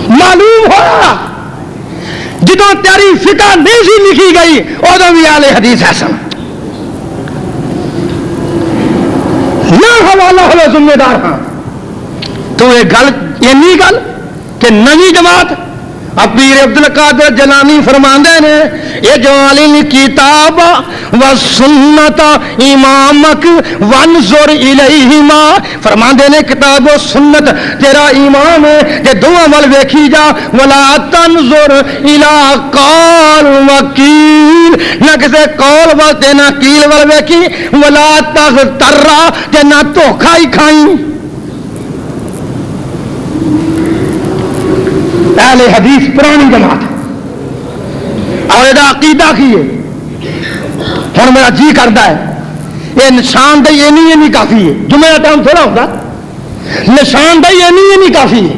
معلوم ہوا جدوں تیری فقہ نہیں سی لکھی گئی ادوں بھی اہل حدیث ہے سن۔ نہ حوالہ ہوئے ذمہ دار ہاں تو یہ گل اینی گل کہ نویں جماعت اب پیر عبد القادر جیلانی فرماندے نے اجعل الکتاب والسنت امامک وانظر الیہما، فرماندے نے کتاب و سنت تیرا امام ہے کہ دونوں ول ویکھی جا، ولا تنظر الی قال وکیل، نہ کسے قول ول تے نہ کیل ول ویکھی، ولا تغتر تے نہ دھوکھا ہی کھائیں۔ اہل حدیث پرانی جماعت اور یہ عقیدہ کی ہے۔ ہوں میرا جی کرتا ہے یہ نشاندہی اینی کافی ہے، جمعہ کا ٹائم تھوڑا ہوتا، نشاندہی اینی کافی ہے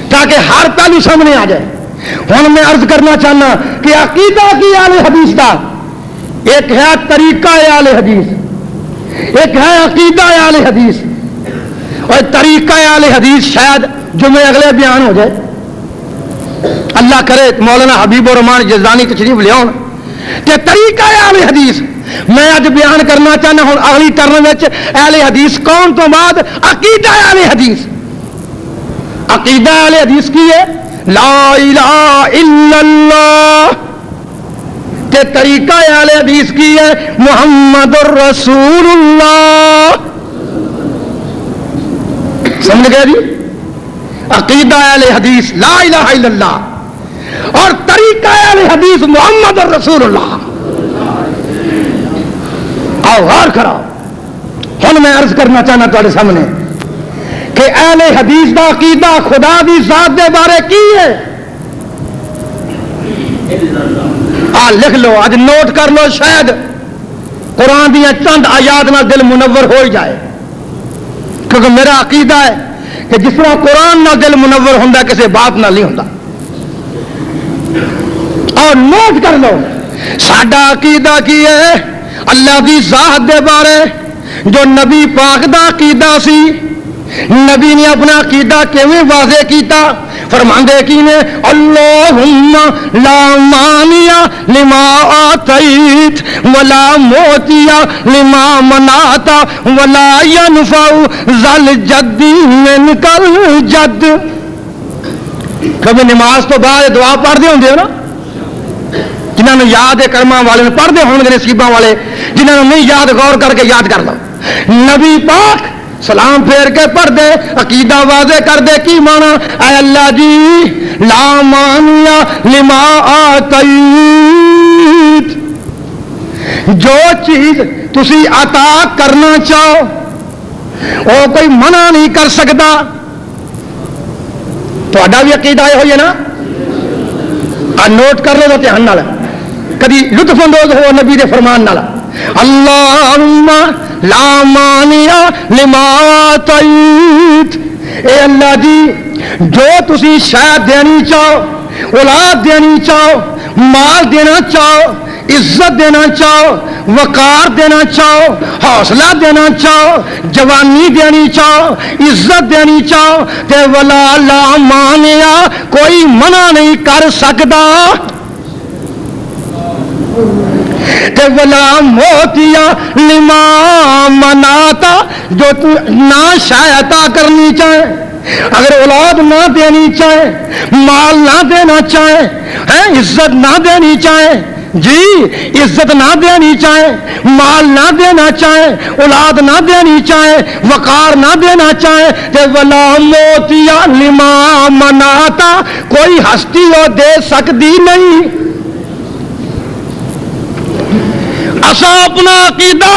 تاکہ ہر پہلو سامنے آ جائے۔ ہوں میں عرض کرنا چاہنا کہ عقیدہ کی اہل حدیث کا ایک ہے طریقہ اہل حدیث، ایک ہے عقیدہ اہل حدیث، اور طریقہ اہل حدیث شاید جمعے اگلے بیان ہو جائے، اللہ کرے مولانا حبیب الرحمان جزانی تشریف لے آؤ کہ طریقہ اہل حدیث میں اج بیان کرنا چاہنا ہوں۔ اگلی ٹرن میں اہل حدیث کون تو بعد عقیدہ اہل حدیث۔ عقیدہ اہل حدیث کی ہے لا الہ الا اللہ، کہ طریقہ اہل حدیث کی ہے محمد الرسول اللہ۔ سمجھ گئے جی؟ عقیدہ اہل حدیث لا الہ الا اللہ اور طریقہ اہل حدیث محمد الرسول اللہ۔ آؤ غور کرو۔ ہوں میں عرض کرنا چاہنا تھوڑے سامنے کہ اہل حدیث دا عقیدہ خدا دی ذات دے بارے کی ہے۔ لکھ لو اج نوٹ کر لو، شاید قرآن دیا چند آیات نہ دل منور ہو جائے۔ کیونکہ میرا عقیدہ ہے کہ جس طرح قرآن نہ دل منور ہوتا کسی بات نہ نہیں ہوتا. اور نوٹ کر لو ساڈا عقیدہ کی ہے اللہ دی ذات دے بارے جو نبی پاک دا عقیدہ سی. نبی نے اپنا عقیدہ کیویں واضح کیتا؟ فرماندے کی نے اللہم لا مانع لما آتیت ولا موتیا لما منعت ولا ينفع ذا الجد منک الجد. کبھی نماز تو بعد دعا پڑھتے ہوندے ہو نا؟ جنہوں نے یاد ہے کرما والے نے پڑھتے ہوں گے نصیباں والے، جنہوں نے نہیں یاد غور کر کے یاد کر لو. نبی پاک سلام پھیر کے پڑھ دے عقیدہ واضح کر دے کی مانا اے اللہ جی لا مانع لما آتیت، جو چیز تسی عطا کرنا چاہو وہ کوئی منع نہیں کر سکتا. تہاڈا بھی عقیدہ یہ ہوئی ہے نا؟ نوٹ کر لو تو دھیان نال کدی لطف اندوز ہو نبی دے فرمان نال. اللہم لا مانع لما آتیت، اے اللہ جی جو تسی شاید دینی چاہو، اولاد دینی چاہو، مال دینا چاہو، عزت دینا چاہو، وقار دینا چاہو، حوصلہ دینا چاہو، جوانی دینی چاہو، عزت دینی چاہو تے ولا لا مانع کوئی منع نہیں کر سکتا. تے ولا موتیا لما مناتا، جو تو نہ شایعتا کرنی چاہے، اگر اولاد نہ دینی چاہے، مال نہ دینا چاہے، عزت نہ دینی چاہے، جی عزت نہ دینی چاہے، مال نہ دینا چاہے، اولاد نہ دینی چاہے، وقار نہ دینا چاہے تے ولا موتیا لما مناتا، کوئی ہستی وہ دے سکتی نہیں. اسا اپنا عقیدہ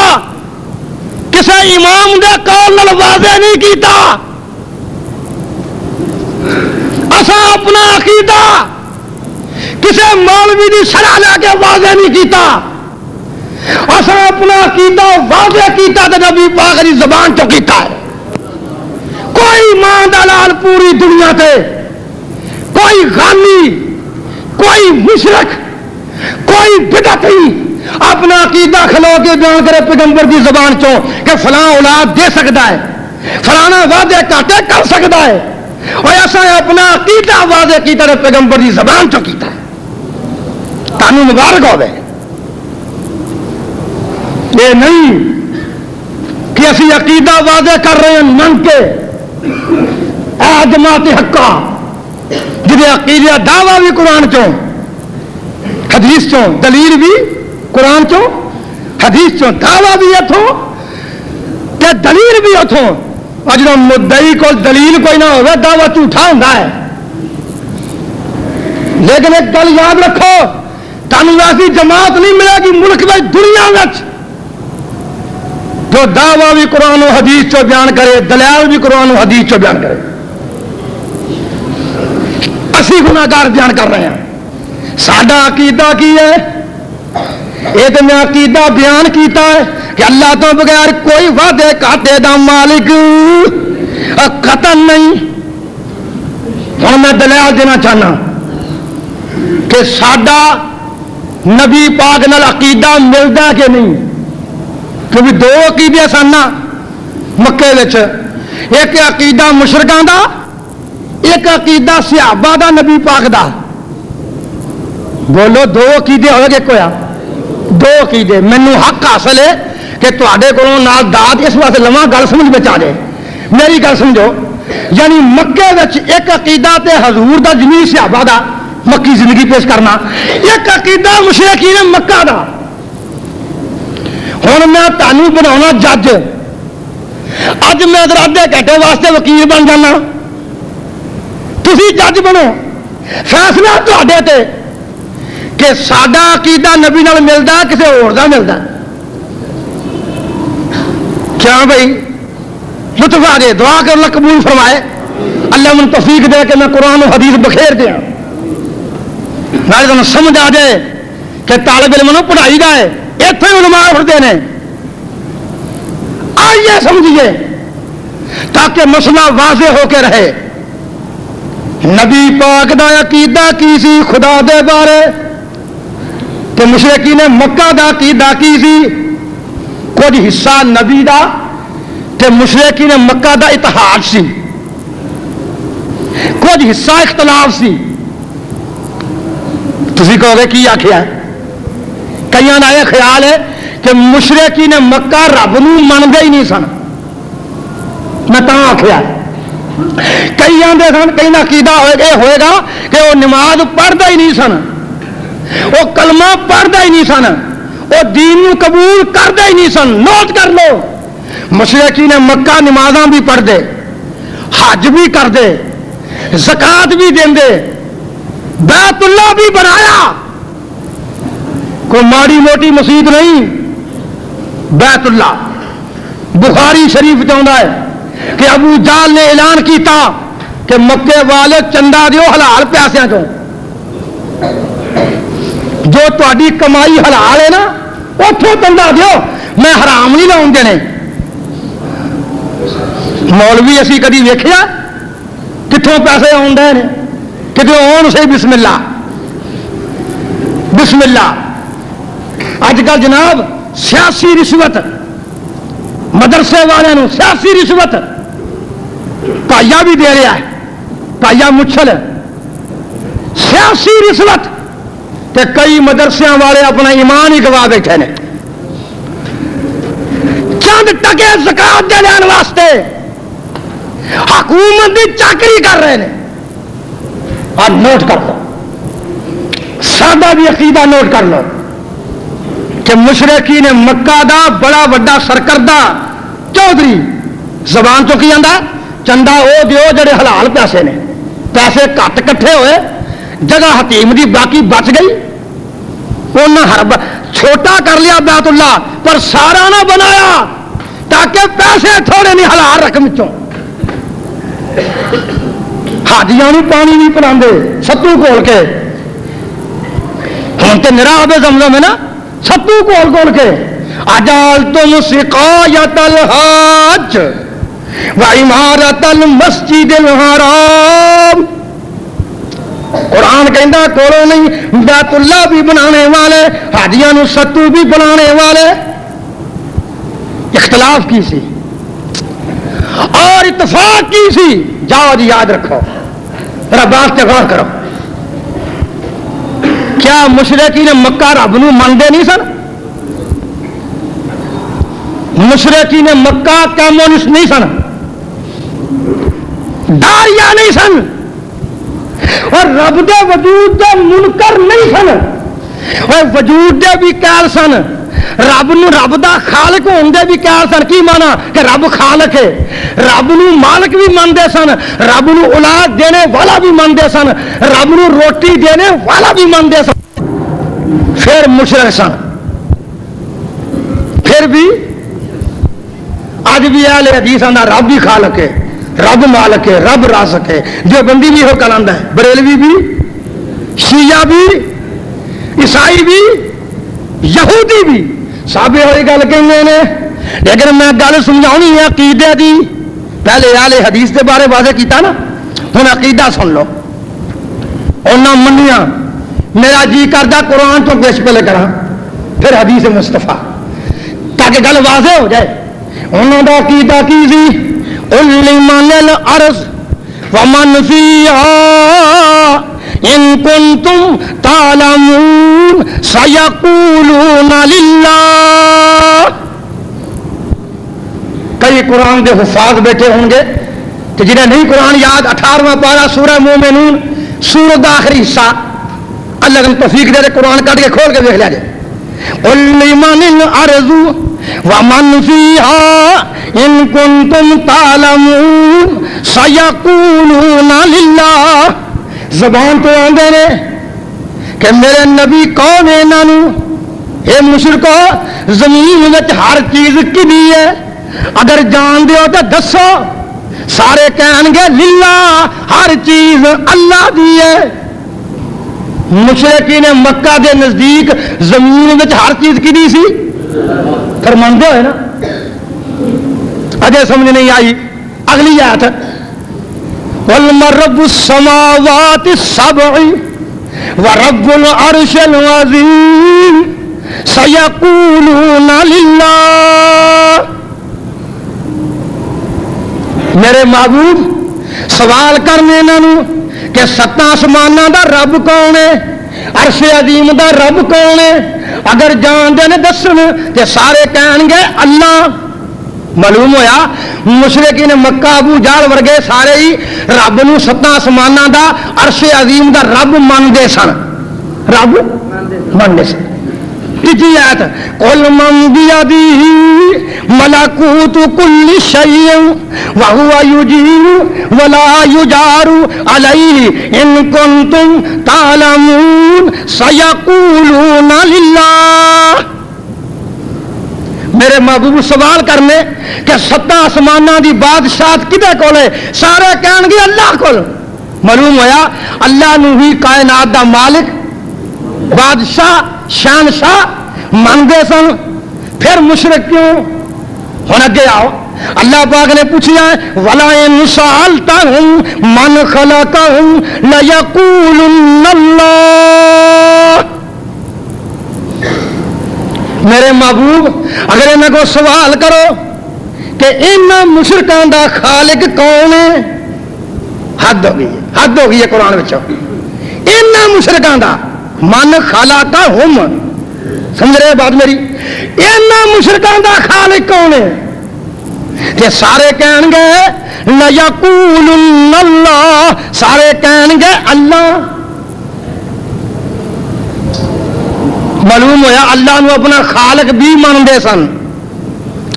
کسی امام دے قول نال واضح نہیں کیتا. اسا اپنا عقیدہ کسی مولوی دی شرح لے کے واضح نہیں کیتا. اسا اپنا عقیدہ واضح کیتا تے نبی پاک دی زبان چوں کیتا ہے. کوئی ماں دا لال پوری دنیا تے، کوئی غالی، کوئی مشرک، کوئی بدعتی اپنا عقیدہ کھلو کے بیان کرے پیغمبر کی زبان چوں کہ فلاں اولاد دے سکتا ہے، فلانا وعدے کاٹے کر سکتا ہے، اور ایسا اپنا عقیدہ واضح کیتا ہے پیغمبر کی زبان چوں کیتا ہے. تانوں مبارک ہوے. یہ نہیں کہ اسی عقیدہ واضح کر رہے ہیں ننگ کے اے جماعت حقہ جہے عقیدہ دعویٰ بھی قرآن چوں، حدیث چوں، دلیل بھی قرآن چوں، حدیث چوں، دعویٰ بھی اتوں تے دلیل بھی اتوں. اور جب مدعی کو دلیل کوئی نہ ہوگا دعویٰ جھوٹا ہوتا ہے. لیکن ایک گل یاد رکھو، تمہیں ایسی جماعت نہیں ملے گی ملک میں دنیا میں جو دعویٰ بھی قرآن و حدیث چو بیان کرے، دلائل بھی قرآن و حدیث چو بیان کرے. اسی گناہگار بیان کر رہے ہیں. ساڈا عقیدہ کی ہے؟ یہ تو میں عقیدہ بیان کیتا ہے کہ اللہ تو بغیر کوئی وعدے کاٹے دا مالک قطن نہیں. ہوں میں دلائل دینا چاہنا کہ ساڈا نبی پاک نال عقیدہ ملتا کہ نہیں. کیونکہ دو عقیدے سن نا مکے وچ، ایک عقیدہ مشرکاں دا، ایک عقیدہ صحابہ دا نبی پاک دا. بولو دو عقیدے ہوئے کہ کویا؟ دو عقیدے. مینوں حق حاصل ہے کہ تواڈے کولوں نال داد اس واسطے لواں گل سمجھ میں آ جائے. میری گل سمجھو، یعنی مکے وچ ایک عقیدہ تے حضور دا جمیع صحابہ دا مکی زندگی پیش کرنا، ایک عقیدہ مشرکین مکہ دا. ہوں میں تانوں بناونا جج، اج میں ادھر آدھے گھنٹے واسطے وکیل بن جانا، تسی جج بنو، فیصلہ تواڈے تے کہ ساڈا عقیدہ نبی نال ملدا کسی اور دا ملدا. کیا بھائی لطف آ جائے؟ دعا کر اللہ قبول فرمائے، اللہ من توفیق دے کہ میں قرآن و حدیث بخیر دیا، نال تمہیں سمجھ آ جائے کہ طالب علم نوں پڑھائی دا ہے. اتنے علماء اٹھتے ہیں، آئیے سمجھیے تاکہ مسئلہ واضح ہو کے رہے. نبی پاک دا عقیدہ کی سی خدا دے بارے تے مشرکین مکہ دا عقیدہ کی سی. کچھ حصہ نبی دا تے مشرکین مکہ دا اتحاد سی، کچھ حصہ اختلاف سی. تسی کہو گے کی آخیا؟ کئیاں دا یہ خیال ہے کہ مشرکین مکہ رب نو منگے ہی نہیں سن. میں تاں آخیا کئیاں دے سن، کئی عقیدہ ہوئے گا کہ وہ نماز پڑھتا ہی نہیں سن، وہ کلمہ پڑھتا ہی نہیں سن، وہ دین نو قبول کرتے ہی نہیں سن. نوٹ کر لو، مشرکین مکہ نمازاں بھی پڑھتے، حج بھی کرتے، زکات بھی دیندے، بیت اللہ بھی بنایا. کوئی ماڑی موٹی مسجد نہیں. بیت اللہ بخاری شریف چاہتا ہے کہ ابو جہل نے اعلان کیتا کہ مکے والے چندہ دیو حلال پیاسیاں چوں، جو تہاڈی کمائی حلال ہے نا اتوں چندہ دیو، میں حرام نہیں لاؤن دینے. مولوی اسی کدی ویکھیا کتوں پیسے آن دے نے؟ کتوں آن سے بسم اللہ بسم اللہ. اج کل جناب سیاسی رشوت، مدرسے والوں سیاسی رشوت پائیا بھی دے رہا ہے، پائیا مچھل سیاسی رشوت تے کئی مدرسے والے اپنا ایمان ہی گوا بیٹھے نے چند ٹکے زکات دین واسطے. حکومت کی چاکری کر رہے ہیں. اور نوٹ کر لو، سادہ بھی عقیدہ نوٹ کر لو کہ مشرکین مکہ دا بڑا وڈا سرکردہ چودھری زبان تو کی آندا چندہ او دیو جڑے حلال پیسے نے. پیسے گھٹ کٹھے ہوئے، جگہ حتیم دی باقی بچ گئی، انہیں ہر چھوٹا کر لیا بیت اللہ پر سارا نہ بنایا تاکہ پیسے تھوڑے نہیں حلال رقم چوں. حاجیاں نوں پانی نہیں پلاندے ستو کھول کے. ہوں تو نرا آبے زمزم ہے نا، ستو کھول کے. اجعلتم سقایۃ الحاج وعمارۃ المسجد الحرام. قرآن کہندا کولو نہیں بیت اللہ بھی بنانے والے، حاجیاں نوں ستو بھی بنانے والے. اختلاف کی سی اور اتفاق کی سی. جاؤ جی یاد رکھو، ذرا بات سے غور کرو. کیا مشرکین مکہ رب نو منتے نہیں سن؟ مشرکین مکہ کمیونسٹ نہیں سن، داریاں نہیں سن، اور رب دے وجود دے منکر نہیں سن. اور وجود دے بھی قائل سن، رب نو رب دا خالق ہون دے بھی قائل سن. کی مانا کہ رب خالق ہے، رب نو مالک بھی مانتے سن، رب نو اولاد دینے والا بھی مانتے سن، رب نو روٹی دینے والا بھی مانتے سن. پھر مشرک سن. پھر بھی اج بھی اہل حدیث آندا رب بھی خالق ہے، رب مالک ہے، رب رازق ہے. دیوبندی بھی ہو کلاندا ہے، بریلوی بھی، شیعہ بھی، عیسائی بھی، یہودی بھی سب یہ گل کہیں نے. لیکن میں گل سمجھاؤنی ہے عقیدے دی. پہلے اہل حدیث کے بارے واضح کیتا نا، ہوں عقیدہ سن لو. انہاں منیا میرا جی کردا قرآن تو پیش پہلے کرا پھر حدیث مصطفیٰ تاکہ گل واضح ہو جائے. انہوں دا عقیدہ کی سی قل لمن الارض ومن فیہا ان کنتم تعلمون سیقولون للہ. کئی قرآن دے حفاظ بیٹھے ہوں گے کہ جنہیں نہیں قرآن یاد. 18واں پارہ سورہ مومنون سورت دا آخری حصہ اللہ نے توفیق دے قرآن کٹ کے کھول کے دیکھ لیا جائے. قل لمن الارض ومن فیہا ان کنتم تعلمون سیقولون للہ. زبان تو آندے نے کہ میرے نبی کون ہے انہوں اے مشرکو زمین میں ہر چیز کدی ہے اگر جان دیو تو دسو. سارے کہن گے للہ ہر چیز اللہ دی ہے. مشرکین مکہ دے نزدیک زمین میں ہر چیز کدی سی؟ فرماندے ہوئے نا. اجے سمجھ نہیں آئی. اگلی آیت قل من رب السماوات السبع ورب العرش العظیم سیقولون للہ. میرے محبوب سوال کرنے انہوں کہ ستاں آسماناں دا رب کون ہے، عرش عظیم دا رب کون ہے؟ اگر جان دے دسن تے سارے کہن گے اللہ. معلوم ہویا مشرکین مکہ ابو جہل ورگے سارے ہی رب نو ستاں آسماناں دا عرش عظیم دا رب مندے سن، رب مندے سن. تیجی آیت قل من بیدہ ملکوت کل شیء وہو یجیر ولا یجار علیہ ان کنتم تعلمون سیقولون للہ. میرے محبوب سوال کرنے کہ ستاں آسماناں دی بادشاہت کدے کول ہے؟ سارے کہن گے اللہ کول. معلوم ہویا اللہ نو ہی کائنات دا مالک بادشاہ شہنشاہ مانگے سن. پھر مشرک کیوں؟ ہن اگے آؤ اللہ پاک نے پوچھا وَلَئِن سَأَلْتَهُم مَّنْ خَلَقَهُمْ لَيَقُولُنَّ اللَّهُ. میرے محبوب اگر انہاں کو سوال کرو کہ انہاں مشرکاں دا خالق کون ہے، حد ہو گئی، حد ہو گئی ہے قرآن وچ. انہاں مشرکاں دا من خلقہم، سمجھ رہے بات میری؟ انہاں مشرکاں دا خالق کون ہے؟ کہ سارے کہن گے لَيَقُولُنَّ اللَّهُ، سارے کہن گے اللہ. معلوم ہویا اللہ نو اپنا خالق بھی مانتے سن.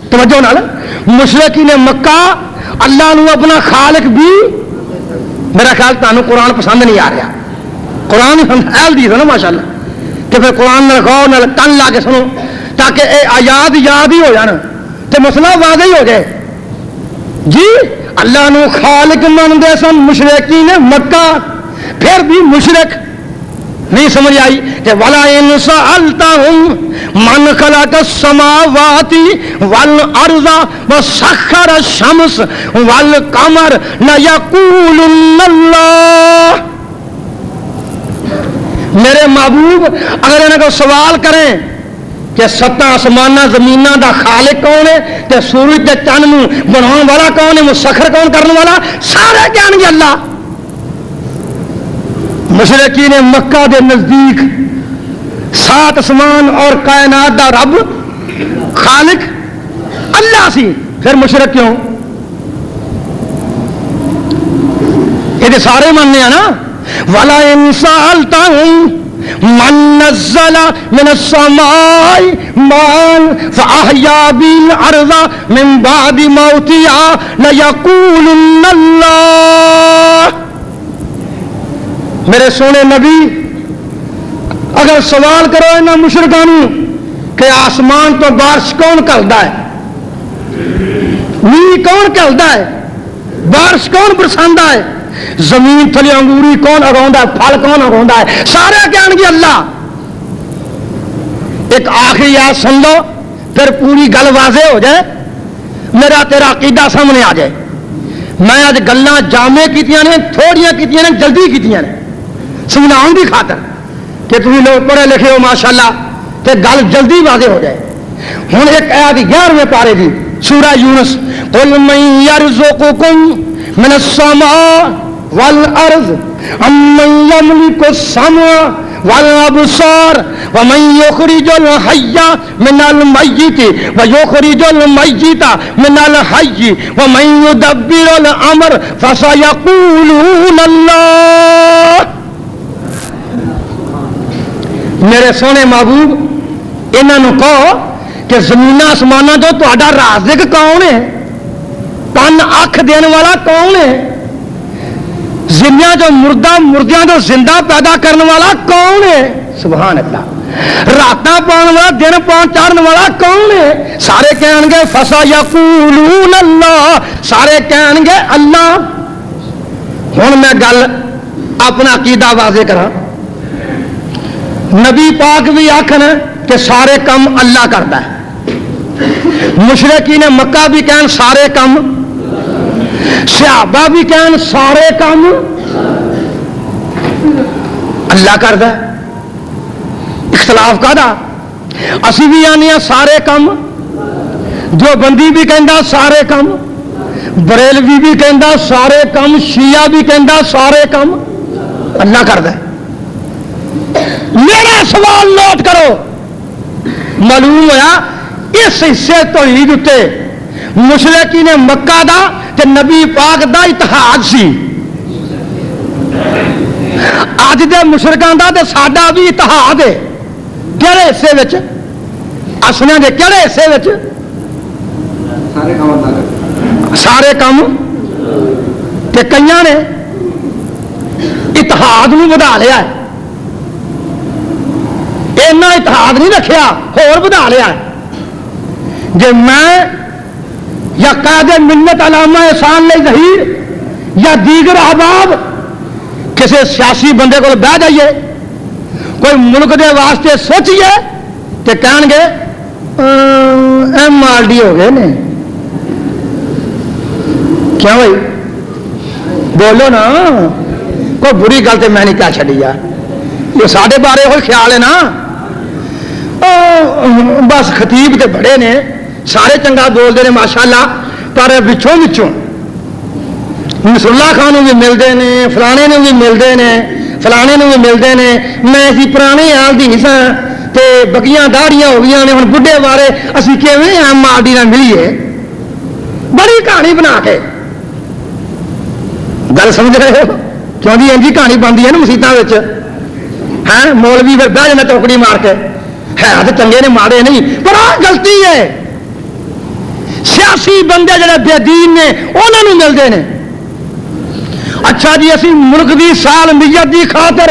توجہ نال مشرکین مکہ اللہ نو اپنا خالق بھی. میرا خیال تانوں قرآن پسند نہیں آ رہا، قرآن حل دی ہے نا ماشاءاللہ، کہ پھر قرآن نال غور نال کن لا کے سنو تاکہ اے آیات یاد ہی ہو جان تے مسئلہ واضح ہی ہو جائے. جی اللہ نو خالق مانتے سن مشرکین مکہ، پھر بھی مشرک نہیں سمجھ آئی کہ وَلَئِن سَأَلْتَهُم مَّنْ خَلَقَ السَّمَاوَاتِ وَالْأَرْضَ وَسَخَّرَ الشَّمْسَ وَالْقَمَرَ لَيَقُولُنَّ اللَّهُ. میرے محبوب اگر انہیں کو سوال کریں کہ ستاں آسماناں زمیناں دا خالق کون ہے تے سورج تے چند نو بناؤن والا کون ہے، مسخر کون کرنے والا، سارے کہن گے اللہ. مشرکین مکہ دے نزدیک سات آسمان اور کائنات دا رب خالق اللہ سی. پھر مشرک کیوں؟ یہ سارے ماننے ہیں نا. وَلَئِن سَأَلْتَهُم مَّن نَّزَّلَ مِنَ السَّمَاءِ مَاءً فَأَحْيَا بِهِ الْأَرْضَ مِن بَعْدِ مَوْتِهَا لَيَقُولُنَّ اللَّهُ. میرے سونے نبی اگر سوال کرو انہاں مشرکاں کہ آسمان تو بارش کون کردا ہے، میہ کون کردا ہے، بارش کون برساندا ہے، زمین تھلے انگوری کون اگاوندا ہے، پھل کون اگاوندا ہے، سارے کہن گے اللہ. ایک آخری آیت سن لو پھر پوری گل واضح ہو جائے، میرا تیرا عقیدہ سامنے آ جائے. میں اج گلاں جامع کیتیاں نے، تھوڑیاں کیتیاں نے، جلدی کیتیاں نے سمجھاؤں دی خاطر کہ تم لوگ پڑھے لکھے ہو ماشاءاللہ تے گل جلدی واضح ہو جائے. ہن ایک آیت 11ویں پارے دی سورہ یونس قل من یرزقکم من السماء والارض امن یملک السمع والابصار ومن یخرج الحی من المیت ویخرج المیت من الحی ومن یدبر الامر فسیقولون اللہ. میرے سونے محبوب انہوں کہو کہ زمین آسمانہ جو تہاڈا رازق کون ہے، کن اکھ دین والا کون ہے، زندہ جو مردہ مردیاں جو زندہ پیدا کرنے والا کون ہے، سبحان اللہ، راتاں پاؤن والا دن پاؤن چارن والا کون ہے، سارے کہن گے فسیقولون اللہ، سارے کہن گے اللہ. ہن میں گل اپنا عقیدہ واضح کراں. نبی پاک بھی آکھن کہ سارے کم اللہ کرتا ہے، مشرکین مکہ بھی کہن سارے کم. صحابہ بھی کہن سارے کام اللہ کردا ہے، اختلاف کہدا اسی بھی آنے سارے کام، جو بندی بھی کہندا سارے کام، بریلوی بھی کہندا سارے کام، شیعہ بھی کہندا سارے کام اللہ کردا ہے۔ میرا سوال نوٹ کرو، معلوم ہوا اس حصے توحید اتے مشرکین مکہ دا تے نبی پاک دا اتحاد سی، اج دے مشرکان دا تے ساڈا بھی اتحاد ہے۔ کہڑے حصے وچ؟ اسنے دے کہڑے حصے وچ؟ سارے کام تے کئیاں نے اتحاد نو بڑھا لیا ہے، اینا اتحاد نہیں رکھیا، ہور بڑھا لیا ہے۔ جے میں یا قائد ملت علامہ احسان علی ظہیر یا دیگر احباب کسی سیاسی بندے کو بہ جائیے، کوئی ملک دے واسطے سوچیے تو کہن گے ایم آر ڈی ہو گئے نے، کیوں بھائی بولو نا، کوئی بری گل تو میں نہیں کہہ چڑی یار، یہ سارے بارے ہوئی خیال ہے نا، بس خطیب تے بڑے نے سارے چنگا بولتے ہیں ماشاءاللہ، پر وچوں نصر اللہ خان بھی ملتے ہیں، فلانے بھی ملتے ہیں، فلانے بھی ملتے ہیں، میں اسی پرانے آل دی سا تے بکیاں داڑیاں ہو گئی نے، ہوں بڈھے بارے اسی کیویں ایم آر ڈی نہ ملیے، بڑی کہانی بنا کے گل سمجھ رہے ہو؟ کیونکہ انجی کہانی بنتی ہے نا مسیتوں ہے، مولوی پھر بہ جانا چوکڑی مار کے، ہے تو چنگے نے ماڑے نہیں، پر آ غلطی ہے، سیاسی بندے جڑے بے دین نے انہوں ملتے ہیں۔ اچھا جی اسی ملک دی سالمیت دی خاطر،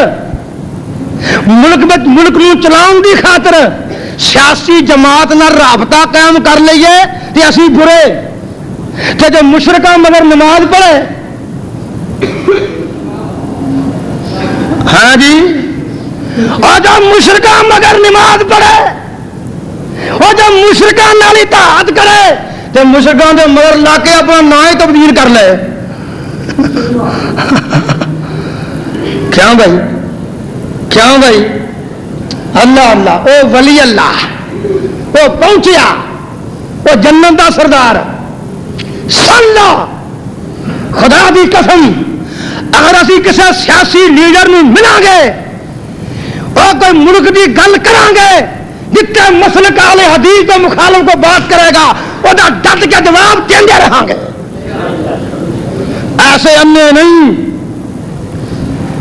ملک نو چلاؤن دی خاطر سیاسی جماعت نہ رابطہ قائم کر لئیے تے اسی برے، تے جو مشرکہ مگر نماز پڑھے، ہاں جی، اور جو مشرکہ مگر نماز پڑھے، اور جو مشرکہ نال اتحاد کرے تے مشرکاں دے مگر لا کے اپنا نام ہی تبدیل کر لے۔ کیوں بھائی، کیوں بھائی؟ اللہ اللہ، او ولی اللہ، او پہنچیا، او جنت دا سردار، سن لو خدا دی قسم، اگر اسی کسی سیاسی لیڈر نو ملیں گے اور کوئی ملک دی گل کریں گے جتنے مسلک اہل حدیث کے مخالف کو بات کرے گا وہ ڈٹ کے جواب دیندے رہیں گے، ایسے انے نہیں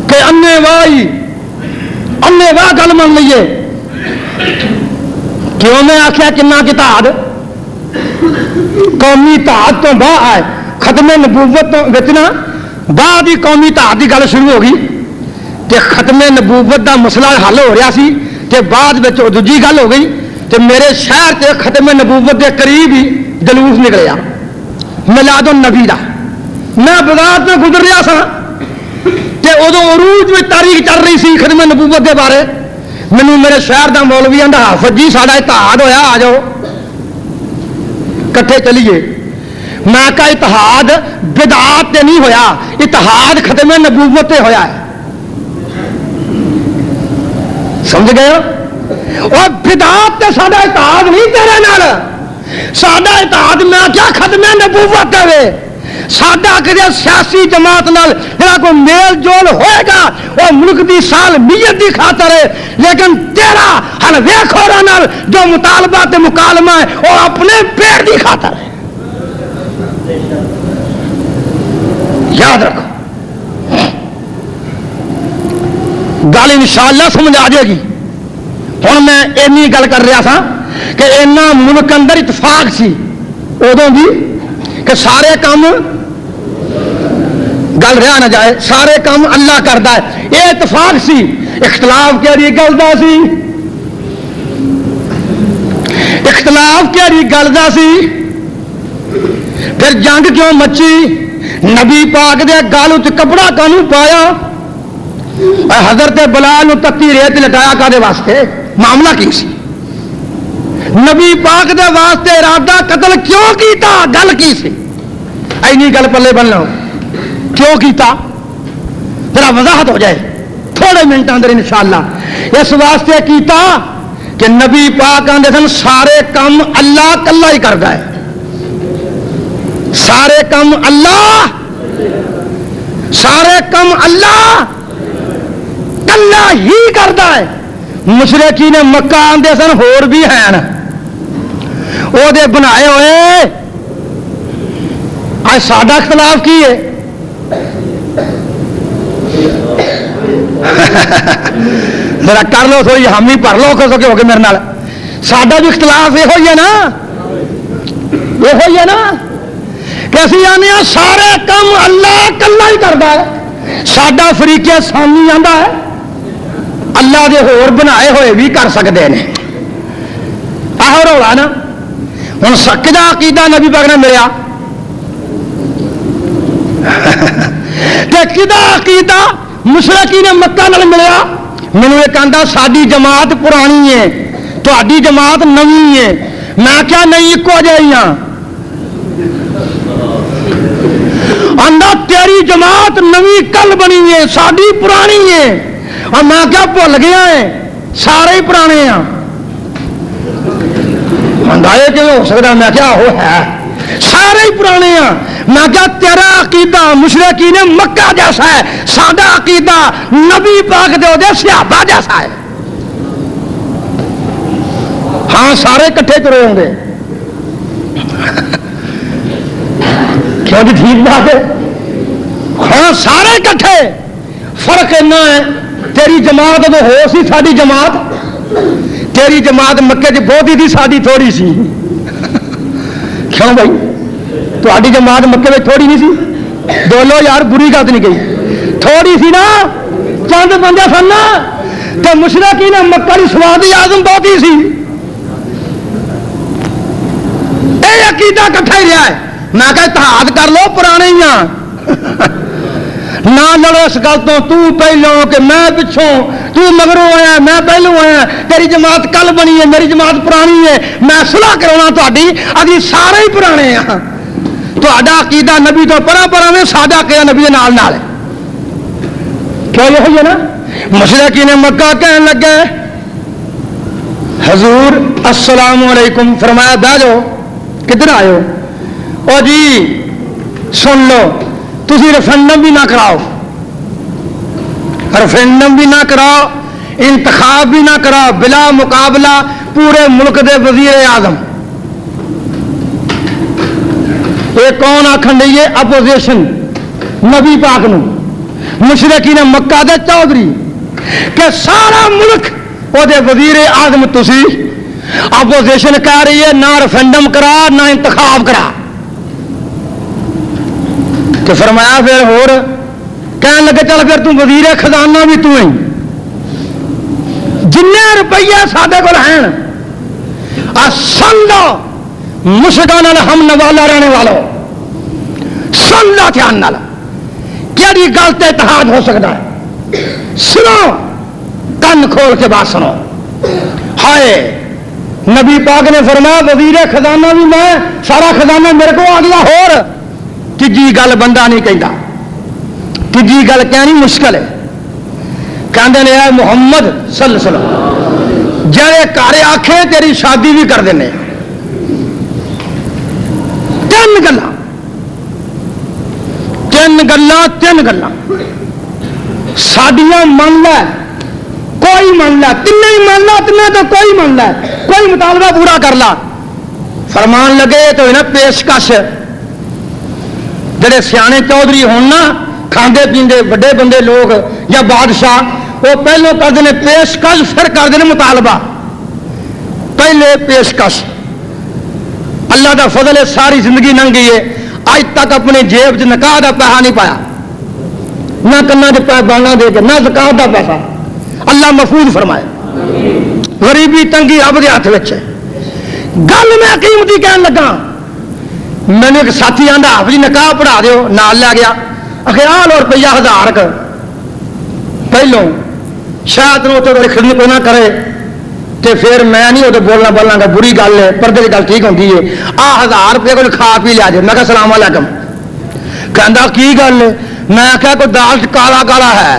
کہ انے واہ گل من لیے۔ کیوں میں آخیا کنا اتحاد؟ قومی اتحاد تو باہ ہے، ختم نبوت تو بچنا بعد ہی قومی اتحاد کی گل شروع ہو گئی، تے ختم نبوت دا مسئلہ حل ہو رہا سی، تے بعد دوجی گل ہو گئی، تے میرے شہر تے ختم نبوت دے قریب ہی جلوس نکلیا میلاد النبی دا، میں بازار سے گزر رہا سا تے ادو عروج میں تاریخ چل رہی سی ختم نبوت دے بارے، مینوں میرے شہر دا مولوی آندا حافظ جی ساڈا اتحاد ہویا، آ جاؤ کٹھے چلیے۔ میں کہا اتحاد بدعات تے نہیں ہویا، اتحاد ختم نبوت تے ہویا ہے، سمجھ گئے ہو؟ اور بدعات تے ساڈا اتحاد نہیں تیرے نال، ساڈا اتحاد میں کیا ختم نبوت ہے، ساڈا کدے سیاسی جماعت نال جڑا کوئی میل جول ہوئے گا وہ ملک دی سالمیت دی خاطر ہے، لیکن تیرا ہن ویکھ ہوراں نال جو مطالبہ تے مکالمہ ہے وہ اپنے پیٹ دی خاطر ہے، یاد رکھو، گل انشاءاللہ سمجھ آ جائے گی۔ ہوں میں اینی گل کر رہا تھا کہ اینا ملک اندر اتفاق سی ادوں بھی کہ سارے کام گل رہا نہ جائے، سارے کام اللہ کرتا ہے، یہ اتفاق سی، اختلاف کیڑی گل دا سی، اختلاف کیڑی گل دا سی، پھر جنگ کیوں مچی، نبی پاک دے گل وچ کپڑا کانوں پایا، حضرت بلال نو تتی ریت لٹایا کادے واسطے، معاملہ کی سی، نبی پاک دے واسطے ارادہ قتل کیوں کیتا، گل کی سی، اینی گل پلے بن لو کیوں کیتا ذرا وضاحت ہو جائے تھوڑے منٹ اندر انشاءاللہ. اس واسطے کیتا کہ نبی پاک آندے سن سارے کام اللہ کلا ہی کردا ہے. سارے کام اللہ کلا ہی کردا ہے. مشرکین مکہ آندے سن ہور بھی ہیں وہ دے بنائے ہوئے. آج ساڈا اختلاف کی ہے ذرا کر لو تھوڑی ہم ہی پڑھ لو ہو کے میرے نال. ساڈا بھی اختلاف یہ ہے نا کہ اسی آنے سارے کام اللہ کلا ہی کرتا ہے. ساڈا فریقے ثانی آندا ہے اللہ دے ہور بنائے ہوئے بھی کر سکتے ہیں. آہو رولا نا ہوں سکدا عقیدہ نبی پاک نے ملیا کدا عقیدہ مشرکین مکہ نال ملیا. مینوں ایک آندا ساری جماعت پرانی ہے تہاڈی جماعت نویں ہے. میں کیا نہیں اکو جہی ہاں. آندا تیری جماعت نویں کل بنی ہے ساری پرانی ہے. اور میں کیا بھول گیا ہے سارے ہی پرانے ہیں. آندا یہ کہ ہو سکتا میں کیا وہ ہے سارے ہی پرانے ہیں. میں کیا تیرا عقیدہ مشرکین مکہ جیسا ہے ساڈا عقیدہ نبی پاک دے صحابہ جیسا ہے. ہاں سارے کٹھے ترے ہوں گے کیوں جی ٹھیک بات ہے. ہاں سارے کٹھے فرق اتنا ہے تیری جماعت تو ہو سی ساری جماعت تیری جماعت مکے چ بہت ہی تھی ساری تھوڑی سی. کیوں بھائی تاری جماعت مکے میں تھوڑی نہیں سی. بولو یار بری گل نہیں گئی تھوڑی سی نا چند بندے سن تو مشرکین مکہ کی سواد اعظم بہت ہی سی. یہ عقیدہ کٹھا ہی رہا ہے. میں کہ اتحاد کر لو پرانے ہی ہاں نہ لڑو اس گل تو پہلوں کہ میں پچھوں تو مگروں آیا میں پہلوں آیا. تیری جماعت کل بنی ہے میری جماعت پرانی ہے. میں صلح کراؤنا تاری ابھی سارے ہی پرانے ہیں. تہاڈا عقیدہ نبی تو پرا میں ساڈا عقیدہ نبی نال نال ہے. کیا یہ ہے نا مشرکین مکہ کہنے لگے حضور السلام علیکم. فرمایا بہ جاؤ کدھر آئے ہو. او جی سن لو تسی ریفرنڈم بھی نہ کراؤ انتخاب بھی نہ کراؤ بلا مقابلہ پورے ملک دے وزیر اعظم. یہ کون آخن رہی ہے اپوزیشن نبی پاک نو مشرکین مکہ دے چودھری کہ سارا ملک وہ دے وزیر اعظم تسی اپوزیشن کہہ رہی ہے نہ ریفرنڈم کرا نہ انتخاب کرا. تو فرمایا پھر ہور کہنے لگے چل پھر تم وزیر خزانہ بھی تو ہی جن روپیے سادے کو ہیں سن لو مشکان ہم نوالا رہنے والوں سن لو دھیان نال کیڑی گل تے اتحاد ہو سکتا ہے. سنو کن کھول کے بات سنو. ہائے نبی پاک نے فرمایا وزیر خزانہ بھی میں سارا خزانہ میرے کو آ گیا. ہور تیجی گل بندہ نہیں کہتا تیجی گل کہنی مشکل ہے. کہندے نے اے محمد صلی اللہ علیہ وسلم جڑے گھر آکھے تیری شادی بھی کر دینے. تین گلاں ساڈیاں من لے کوئی من لے تین ہی من لا تین تو کوئی من لے کوئی مطالبہ پورا کر لا. فرمان لگے تو نا پیشکش جڑے سیانے چودھری ہونا کھاندے پیندے بڑے بندے لوگ یا بادشاہ وہ پہلو کرتے ہیں پیشکش پھر کرتے ہیں مطالبہ. پہلے پیشکش اللہ دا فضل ہے ساری زندگی لنگ گئی ہے اج تک اپنے جیب چ نکاح دا پیسہ نہیں پایا نہ کنا چ بانا دے کے نہ زکات دا پیسہ. اللہ محفوظ فرمائے. غریبی تنگی رب دے ہاتھ وچ ہے. گل میں قیمتی کہن لگا مینو ایک ساتھی آندا آپ جی نکاح پڑھا دیو نال لے گیا اخیال اور روپیہ 1000 پہلوں شاید خدمت نہ کرے تو پھر میں نہیں وہ بولنا گا بری گل ہے پردے کی گل ٹھیک ہوتی ہے. 1000 روپئے کو کھا پی لیا جائے. میں کہا السلام علیکم کہندا کی گل ہے؟ میں آخیا کوئی دال کالا کالا ہے،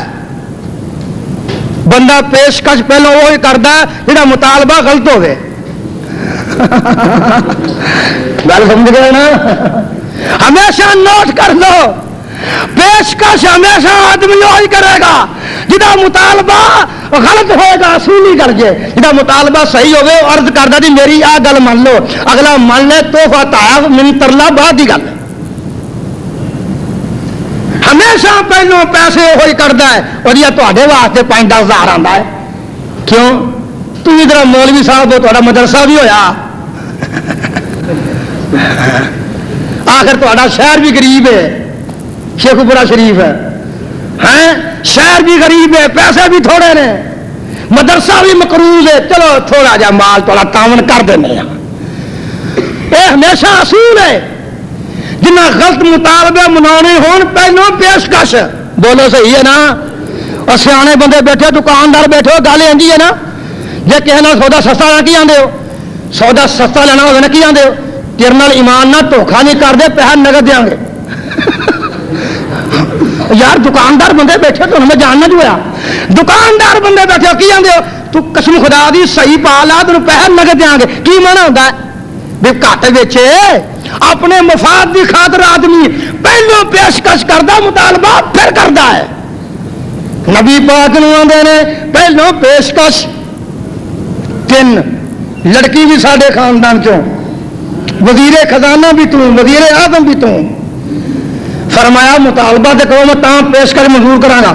بندہ پیشکش پہلو وہی کرتا ہے جہاں مطالبہ غلط ہوئے. گل سمجھ گئے نا؟ ہمیشہ نوٹ کر لو، پیشکش ہمیشہ آدمی وہی کرے گا جہاں مطالبہ غلط ہوئے گا، اصولی کر کے. جہاں مطالبہ صحیح ہوئے عرض کرتا جی میری آ گل مان لو، اگلا مان لے توحفہ تایا من ترلا بعد کی گل. ہمیشہ پہلو پیسے وہی کرتا ہے اور یہ تے واسطے 5-10 ہزار آتا ہے. کیوں؟ تم ادھر مولوی صاحب ہو، تا مدرسہ بھی ہویا، آخر تا شہر بھی غریب ہے، شیخ پورا شریف ہے، شہر بھی غریب ہے، پیسے بھی تھوڑے نے، مدرسہ بھی مقروض ہے، چلو تھوڑا جا مال تھوڑا تعاون کر دینے. یہ ہمیشہ اصول ہے. جنہ غلط مطالبے منانے ہون پہلو پیشکش. بولو صحیح ہے نا؟ اور سیانے بندے بیٹھے، دکاندار بیٹھے ہو، گل آتی ہے نا جی کسی نے سودا سستا لینا کی آدھے ہو، سودا سستا لینا ہوگا کی آدھے ہو، تیرے نال ایمان نہ دھوکھا نہیں کرتے، پیسہ نقد دیا گے. یار دکاندار بندے بیٹھے تو میں جاننا جو ہوا، دکاندار بندے بیٹھے ہو کی آدھے ہو، تو قسم خدا دی صحیح پا لا تین پیسہ نقد دیا گے. کی مانا ہوتا ہے بھی گھٹ ویچے اپنے مفاد کی خاطر آدمی پہلو پیشکش کرتا مطالبہ پھر کرتا ہے. نبی پاک نو آدھے نے پہلو پیشکش. 3 لڑکی بھی سارے خاندان چوں، وزیر خزانہ بھی تو، وزیر اعظم بھی تو. فرمایا مطالبہ تو کرو، میں تاں پیشکش منظور کرا گا.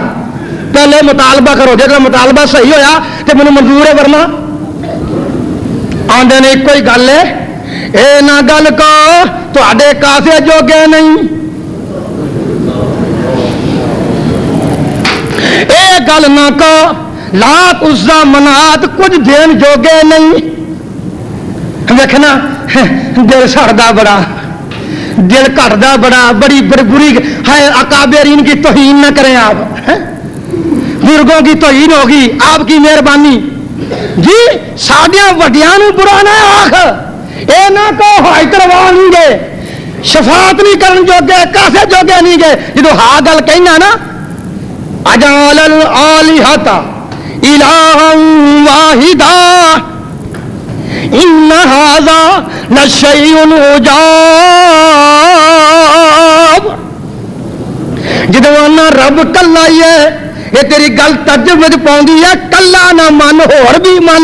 پہلے مطالبہ کرو، جب مطالبہ صحیح ہویا تو مجھے منظور ہے، ورنہ آدھے نے ایک کوئی گل ہے، اے نہ گل کو تے کافی جوگے نہیں، اے گل نہ کو لات عزا منات کچھ دین جوگے نہیں. دیکھنا دل سڑتا بڑا، دل کٹتا بڑا، بڑی بری ہے. اکابرین کی توہین نہ کریں آپ، بزرگوں کی توہین ہوگی، آپ کی مہربانی جی. ساڈیاں وڈیاں نو برا نہ آخ، اے نہ کو ہائی کروا نہیں گے، شفاعت نہیں کرن جوگے، کاسے جوگے نہیں گے. جدو ہاں گل کہنا نا اجعل الآلہۃ الہا واحدا ان ھذا لشیء عجاب. جدو آنا رب کلا ہی ہے، یہ تیری گل تجربے پاؤں ہے، کلا نہ من ہور بھی من.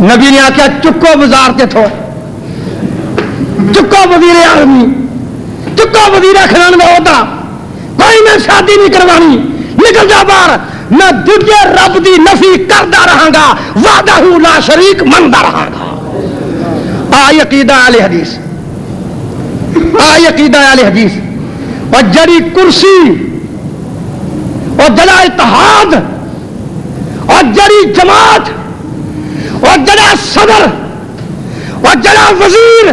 نبی نے آخیا چکو بازار کے تھو، چکو وزیر آدمی، چکو وزیر خزانہ ہوتا، کوئی میں شادی نہیں کروانی، نکل جا باہر. میں دوجے رب دی نفی کردا رہا گا، وحدہ لا شریک مندا رہا گا. آئی عقیدہ اہل حدیث، آئی عقیدہ اہل حدیث. اور جڑی کرسی اور جڑا اتحاد اور جڑی جماعت اور جڑا صدر اور جڑا وزیر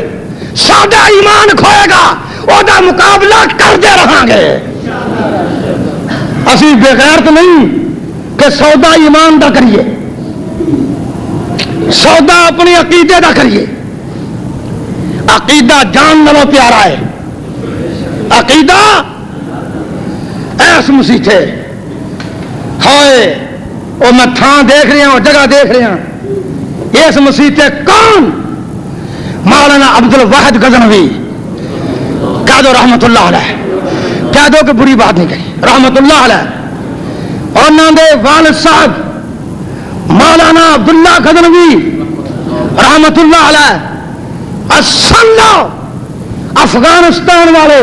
سادہ ایمان کھوئے گا وہ دا مقابلہ کرتے رہاں گے. اسی بغیر تو نہیں کہ سودا ایمان دا کریے، سودا اپنے عقیدے دا کریے. عقیدہ جان نالوں پیارا ہے. عقیدہ ایس مسیٹھے ہوئے اور میں تھان دیکھ رہا ہوں، جگہ دیکھ رہا ہوں. اس مسیطے کون؟ مولانا عبد الواحد غزنوی. کہہ دو رحمت اللہ علیہ، کہہ دو کہ بری بات نہیں کہی، رحمت اللہ علیہ. اور نہ دے والد صاحب مولانا عبداللہ غزنوی رحمت اللہ علیہ. سن لو افغانستان والے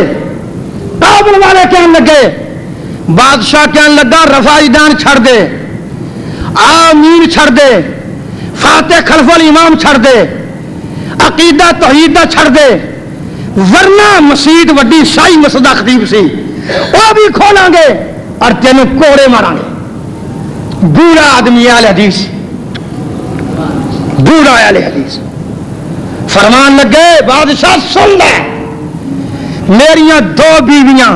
کابل والے کہنے لگے، بادشاہ کہنے لگا رفاعی دان چھڑ دے، آمین چھڑ دے، فاتح خلف الامام چھڑ دے، عقیدہ توحید چھڑ دے، ورنہ مسجد وڈی شاہی مسجد خطیب سی وہ بھی کھولیں گے اور تینوں کوڑے ماریں گے. بوڑھا آدمی اہل حدیث، بوڑھا اہل حدیث فرمان لگے بادشاہ سن لے، میریاں 2 بیویاں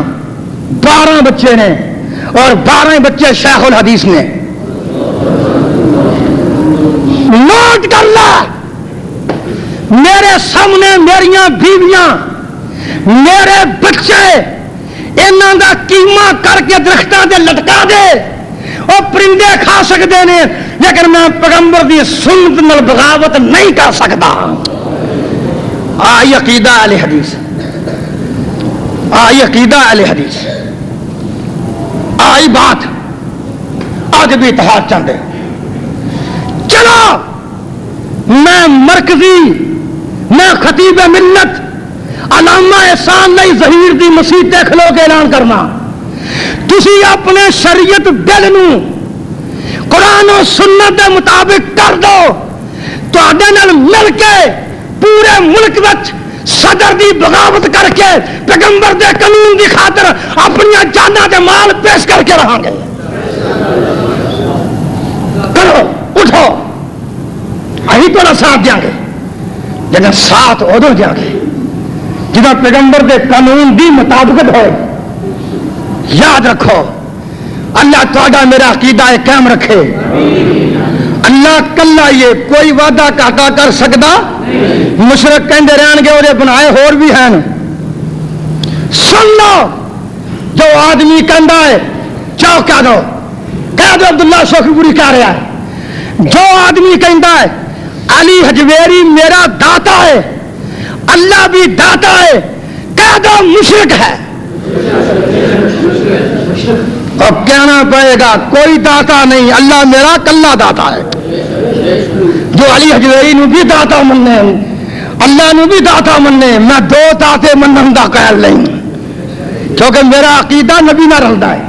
12 بچے نے اور 12 بچے شیخ الحدیث نے. نوٹ کر لا، میرے سامنے میریاں بیویاں میرے بچے انہاں دا قیمہ کر کے درختاں تے لٹکا دے، وہ پرندے کھا سکتے ہیں، لیکن میں پیغمبر دی سنت نال بغاوت نہیں کر سکتا۔ آئی عقیدہ اہل حدیث، آئی عقیدہ اہل حدیث، آئی بات۔ آج بھی اتحاد چاہتے، چلو میں مرکزی، میں خطیب ملت علامہ احسان نہیں ظہیر دی مسیح تے کھلو کے اعلان کرنا، تسی اپنے شریعت بل نو قرآن و سنت دے مطابق کر دو، تواڈے نال مل کے پورے ملک وچ صدر دی بغاوت کر کے پیغمبر دے قانون دی خاطر اپنی جاناں دے مال پیش کر کے رہاں گے۔ کرو، اٹھو، اہی تو ساتھ دیں گے، لیکن ساتھ ادو دیں گے جہاں پیغمبر دے قانون دی مطابقت ہوئے۔ یاد رکھو، اللہ تہاڈا میرا عقیدہ قائم رکھے۔ اللہ کلا یہ کوئی وعدہ کاٹا کر سکتا، مشرک کہندے رہن گے وہ بنائے ہور بھی ہیں۔ سن لو، جو آدمی کہندا ہے چاہو کہہ دو عبداللہ شوقی پوری کہہ رہا ہے، جو آدمی کہندا ہے علی حجویری میرا داتا ہے، اللہ بھی داتا ہے، کہہ دو مشرک ہے۔ اب کہنا پڑے گا کوئی داتا نہیں، اللہ میرا کلا داتا ہے۔ جو علی حجویری نو بھی داتا مننے، اللہ نو بھی داتا مننے، میں دو داتے منن دا قائل نہیں، کیونکہ میرا عقیدہ نبی نہ رلدا ہے۔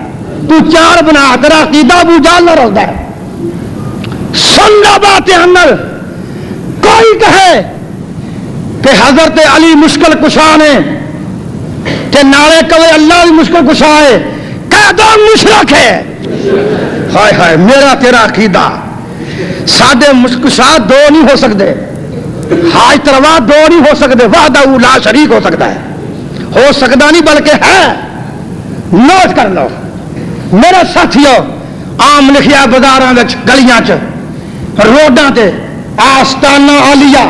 تو چار بنا، تیرا عقیدہ ابو جہل نہ رلدا ہے۔ سن لو باتیں اندر، کوئی کہے کہ حضرت علی مشکل کشا نے کہ نالے کہے اللہ بھی مشکل کشا ہے، کہہ دو مشرک ہے۔ ہائے ہائے، میرا تیرا عقیدہ، سادے مشکل کشا دو نہیں ہو سکتے، حاج روا دو نہیں ہو سکتے، وحدہ لا شریک ہو سکتا ہے، ہو سکتا نہیں بلکہ ہے۔ نوٹ کر لو میرے ساتھیو، عام لکھیا بازاراں وچ گلیاں چ روڈاں تے آستانہ عالیہ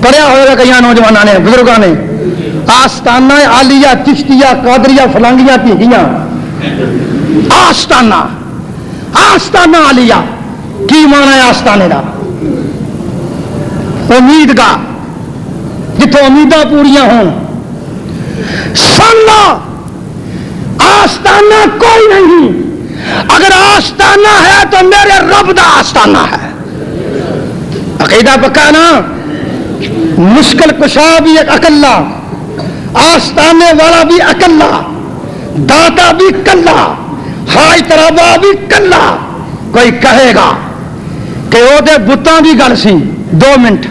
پڑھیا ہوئے گا کئی نوجوانوں نے بزرگوں نے، آستانہ عالیہ چشتیہ قادریہ فلانگیاں تیگیاں، آستانہ آستانہ عالیہ کی معنی ہے آستانے کا؟ امید کا، جتوں امیداں پوریاں ہون۔ سن لو، آستانہ کوئی نہیں، اگر آستانہ ہے تو میرے رب دا آستانہ ہے۔ عقیدہ پکا نا؟ مشکل کشا بھی ایک اکلا، آستانے والا بھی اکلا، داتا بھی کلا، حاج ترابا بھی کلا۔ کوئی کہے گا کہ وہ دے بتاں دی گل سی، 2 منٹ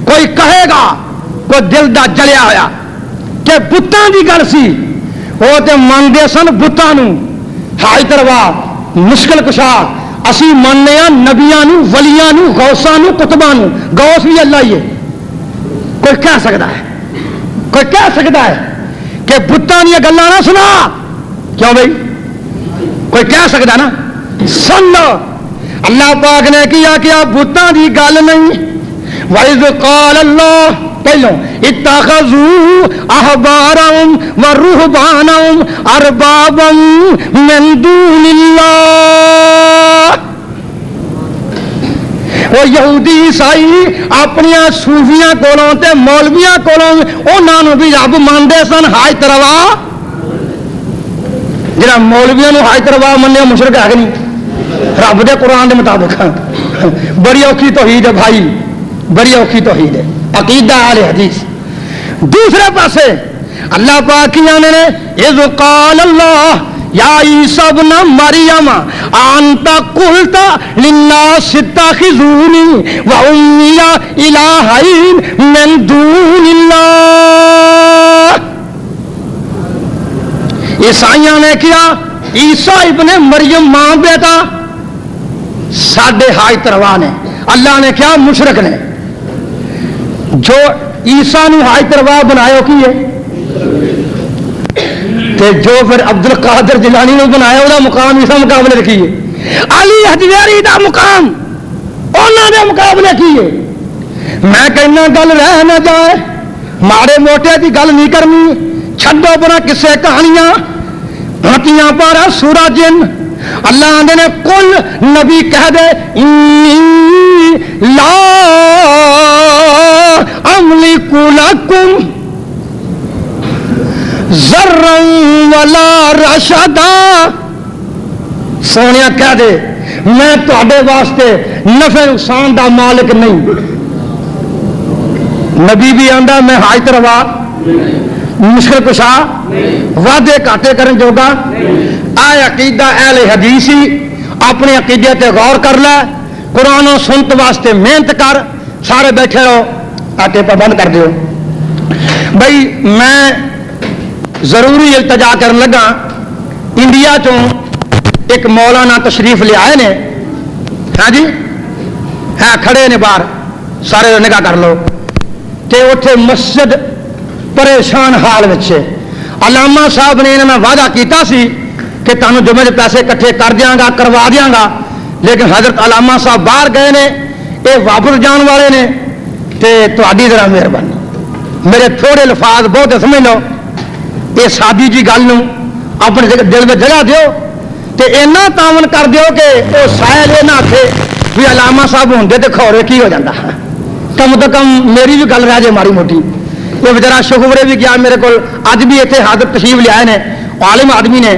کوئی کہے گا، کوئی دل دا جلیا ہویا کہ بتاں دی گل سی، وہ تے منگے سن بتاں نو، حاج ترابا مشکل کشا اسی ماننے ہاں نبیاں نو، ولیاں نو، غوثاں نو، قطباں نو۔ غوث بھی اللہ ہی ہے۔ کوئی کہہ سکتا ہے، کوئی کہہ سکتا ہے کہ بتاں دی گلاں نہ سنا؟ کیوں بھائی؟ کوئی کہہ سکتا نا؟ سن لو، اللہ پاک نے کیا کہ بتاں دی گل نہیں۔ وَإِذْ قَالَ اللَّهُ، پہلو اتخذوا احبارهم ورهبانهم اربابا من دون اللہ۔ وہ یہودی عیسائی اپنی صوفیاں کولوں تے مولویاں کولوں انہاں نوں بھی رب مانتے سن۔ حاج تروا جڑا مولویاں نوں حاج تروا منیا مشرک ہے کہ نہیں؟ رب دے قرآن دے مطابق بڑی اوکھی توحید ہے بھائی، بڑی اوکھی توحید ہے، عقیدہ اہل حدیث۔ دوسرے پاسے اللہ پاک کی جانے نے اذ قال اللہ یا عیسی ابن مریم انت قلت للناس اتخذونی وامی الہین من دون اللہ۔ عیسائیوں نے کیا عیسیٰ ابن مریم ماں بیٹا ساڈے حاج تروا نے، اللہ نے کیا مشرک نے۔ جو عیسیٰ نو حاج تروا بنایا کی ہے، تے جو پھر عبد القادر جیلانی نو بنایا وہ مقام عیسیٰ مقابلے رکھیے، علی حجویری دا مقام انہوں نے مقابلے کیے۔ میں کہنا گل رہ نہ جائے، ماڑے موٹے کی گل نہیں کرنی، چھڈو پرا کسے کہانیاں ہتیاں پارا سورا جن۔ اللہ آندے نے کل نبی کہہ دے انی لا املک لکم ذرا ولا رشدا، سونیا کہہ دے میں تواڈے واسطے نفع نقصان دا مالک نہیں۔ نبی بھی آندا میں حاجت روا، مشکل کشا، وعدے گھاٹے کرن جوگا۔ اے عقیدہ اہل حدیث ہی اپنے عقیدے تے غور کر لے، قرآن و سنت واسطے محنت کر، سارے بیٹھے رہو، آٹے پر بند کر دیو۔ بھائی میں ضروری التجا کرن لگا، انڈیا چوں ایک مولانا تشریف لے آئے نے، ہاں جی ہے کھڑے نے باہر، سارے نگاہ کر لو، تے اتنے مسجد پریشان حال وچ ہے۔ علامہ صاحب نے انہوں نے وعدہ کیتا سی کہ تانوں جمعے دے پیسے کٹھے کر دیاں گا، کروا دیاں گا، لیکن حضرت علامہ صاحب باہر گئے نے، یہ واپس جان والے نے، تے تہاڈی ذرا مہربانی میرے تھوڑے الفاظ بہت سمجھ لو، یہ سادی جی گل نوں اپنے دل میں جگہ دیو، تے اینا تعاون کر دیو کہ وہ سائل یہ نہ آکھے بھی علامہ صاحب ہوندے تے کھورے کی ہو جاتا، کم تو کم میری بھی گل رہ جائے ماری موٹی۔ یہ بچارا شکوبرے بھی گیا میرے کو، اج بھی اتنے حاضر تشریف لے آئے نے، عالم آدمی نے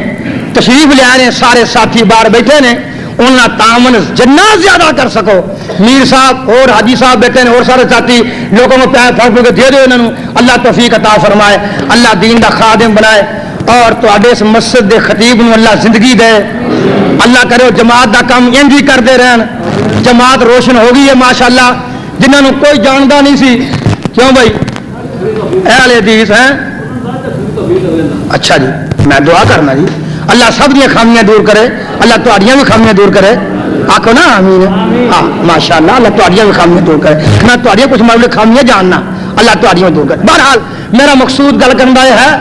تشریف لے آئے نے، سارے ساتھی باہر بیٹھے نے، انہاں تعاون جنہ زیادہ کر سکو، میر صاحب اور حاجی صاحب بیٹھے نے اور سارے ساتھی لوگوں کو پیار پھڑ پھڑ کے دے دو، انہوں اللہ توفیق عطا فرمائے، اللہ دین دا خادم بنائے، اور تواڈے اس مسجد دے خطیب نو اللہ زندگی دے، اللہ کرے جماعت دا کام انج ہی کردے رہن، جماعت روشن ہو گئی ہے ماشاءاللہ، جنہوں نے کوئی جاندا نہیں سی، کیوں بھائی اہل حدیث ہیں؟ اچھا جی میں دعا کرنا جی اللہ سب دیا خامیاں دور کرے، اللہ تہاڈیاں بھی خامیاں دور کرے، آکھو نا آمین، ہاں ماشاءاللہ اللہ تہاڈیاں بھی خامیاں دور کرے، میں تہاڈیاں کچھ معاملے خامیاں جاننا، اللہ تہاڈیاں دور کرے۔ بہرحال میرا مقصود گل کرنا یہ ہے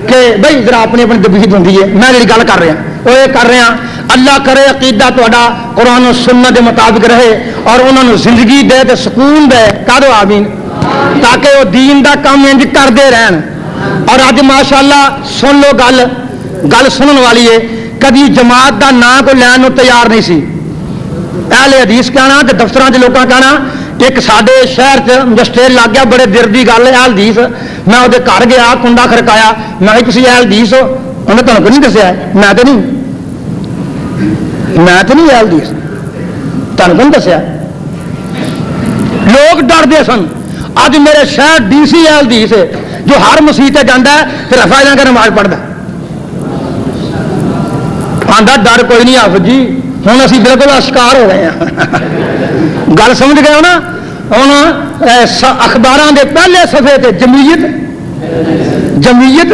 کہ بھائی ذرا اپنی اپنی دبیت ہوتی ہے، میں جی گل کر رہا وہ یہ کر رہا، اللہ کرے عقیدہ تہاڈا قرآن و سنت کے مطابق رہے اور انہوں نے زندگی دے تے سکون دے، کہہ دو آمین، تاکہ وہ دین دا کام انج کرتے رہن۔ اور اج ماشاءاللہ سن لو گل سنن والی ہے، کبھی جماعت دا نام کو لین تیار نہیں سی، اہل حدیث کہنا کہ دفتر کے لوگوں کہنا، ایک سارے شہر چسٹیل لگ گیا، بڑے دیر کی گل ہے اہل حدیث، میں وہ گھر گیا کنڈا کھڑکایا، میں تھی اہل حدیث ہو، انہیں تمہیں کوئی نہیں دسیا، میں تو نہیں اہل حدیث، تمہیں کون دسیا، لوگ ڈرتے سن۔ اج میرے شہر ڈی سی اہل حدیث ہے جو ہر مسیح تے جانا ہے پھر رفع جا کے نماز پڑھتا، آندا ڈر کوئی نہیں حافظ جی، ہوں اسی بالکل شکار ہو گئے ہیں، گل سمجھ گئے ہو نا۔ ہوں اخباراں دے پہلے صفحے تے جمعیت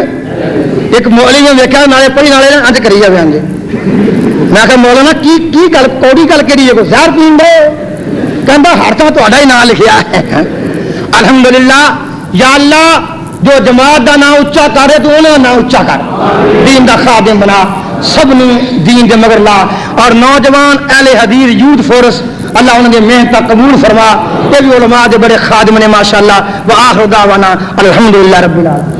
ایک مولوی میں ویکھیا نالے پڑھی نالے انج کری جاوے انج، میں کہ مولانا کی گل کوڑی گل کہڑی ہے، کوئی زہر پین دے، کہندا ہر تھاں تہاڈا ہی نام لکھیا ہے۔ الحمدللہ یا اللہ جو جماعت دا نام اچا کرے تو انہوں نام اچا کر، دین دا خادم بنا، سب نے دین دے مگر لا، اور نوجوان اہل حدیث یوتھ فورس اللہ انہوں نے محنت قبول فرما، یہ بھی علماء دے بڑے خادم نے ماشاءاللہ، وآخر دعوانا الحمدللہ رب العالمین۔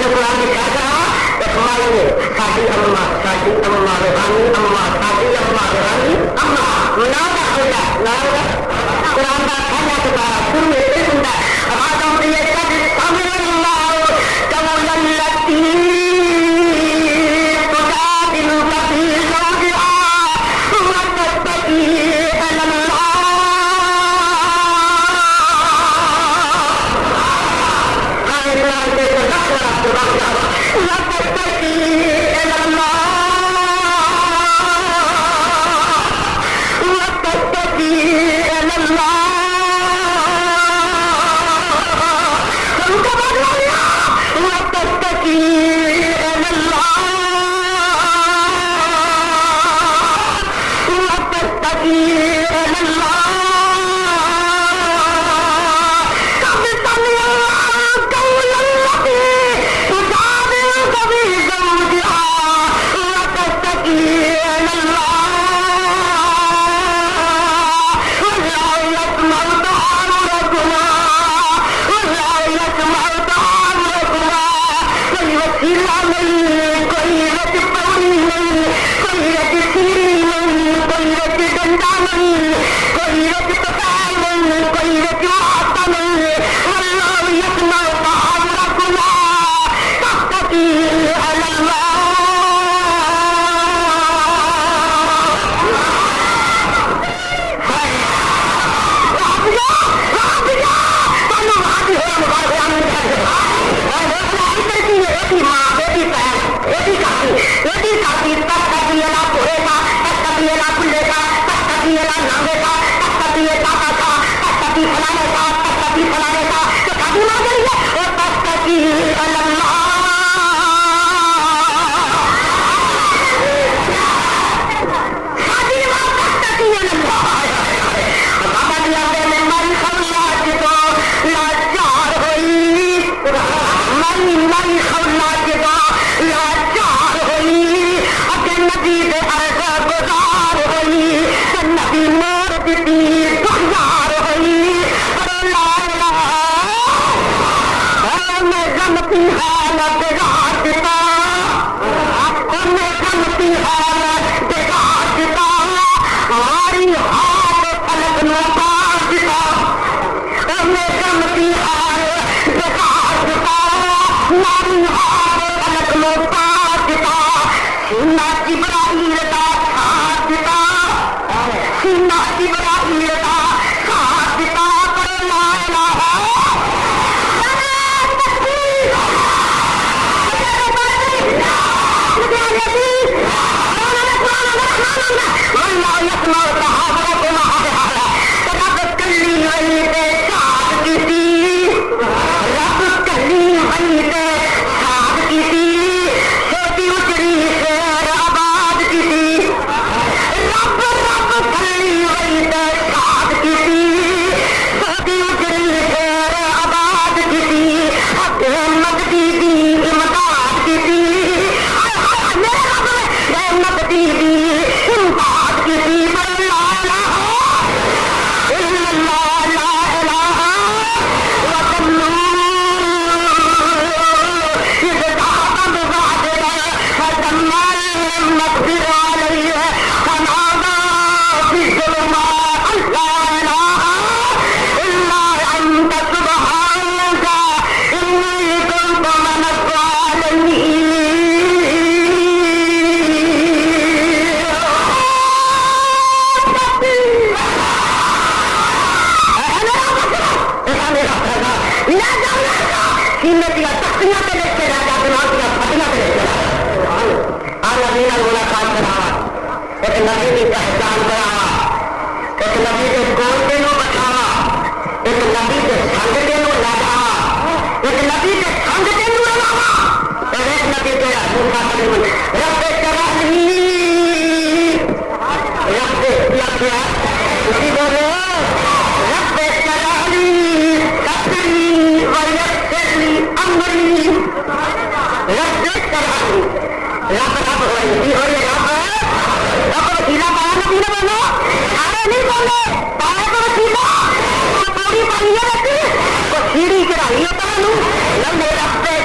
نے قرآن کی کیا کہا فرمائیے ساڈی اما روحانی اما ساڈی اما روحانی اما نہ ہوگا نہ قرآن کا پہلا دوبارہ شروع میں یہ سنتا ہے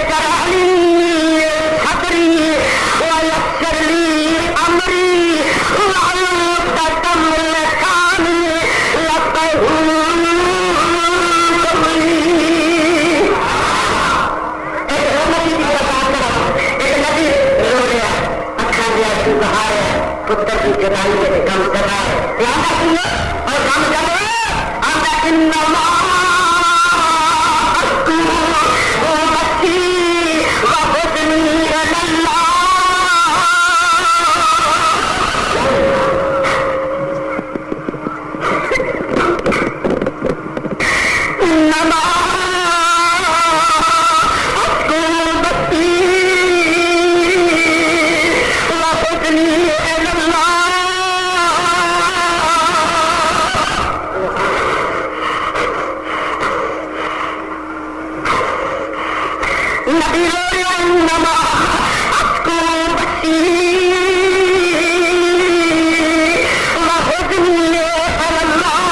چڑھائی نذير انما اشكو بثي وحزني على الله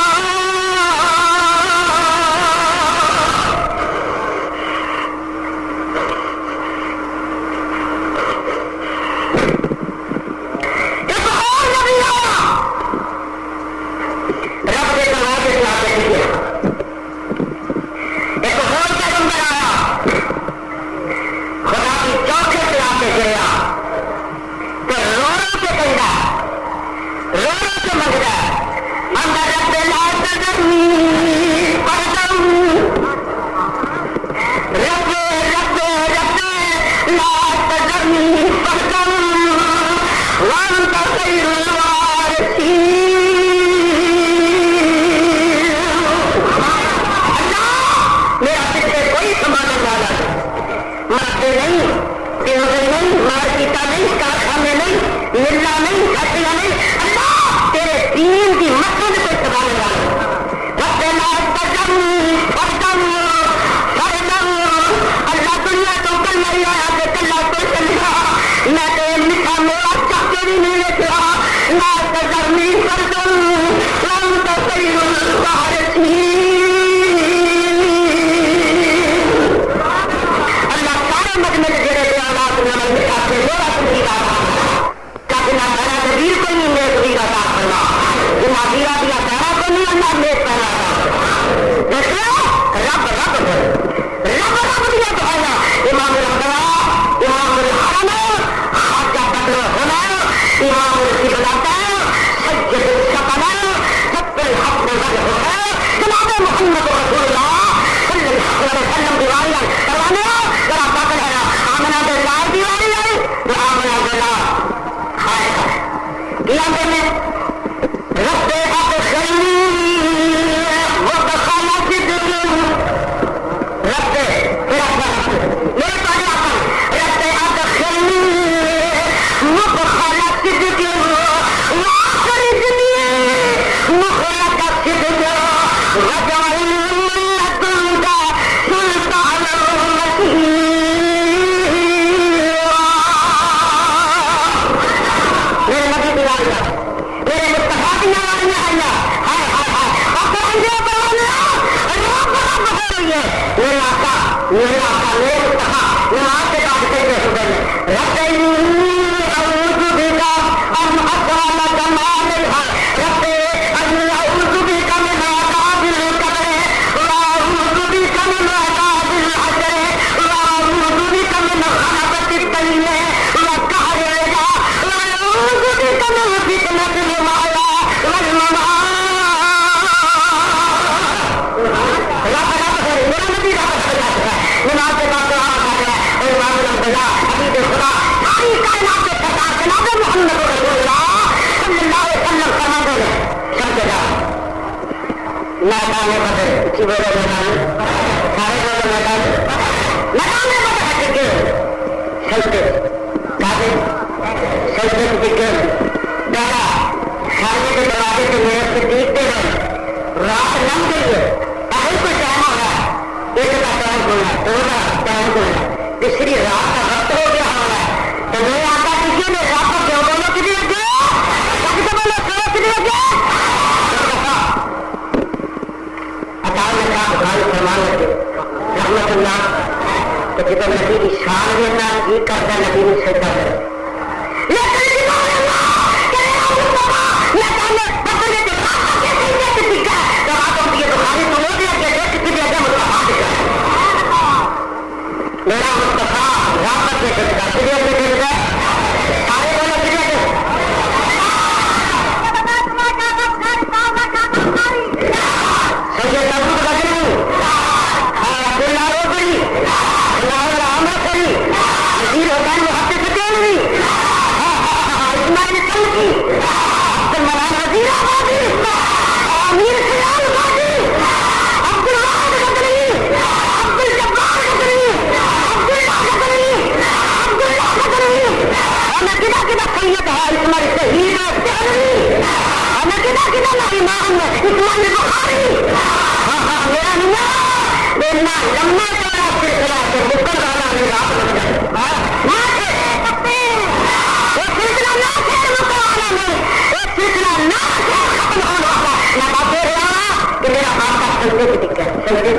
سجدے کی ٹکا سجدے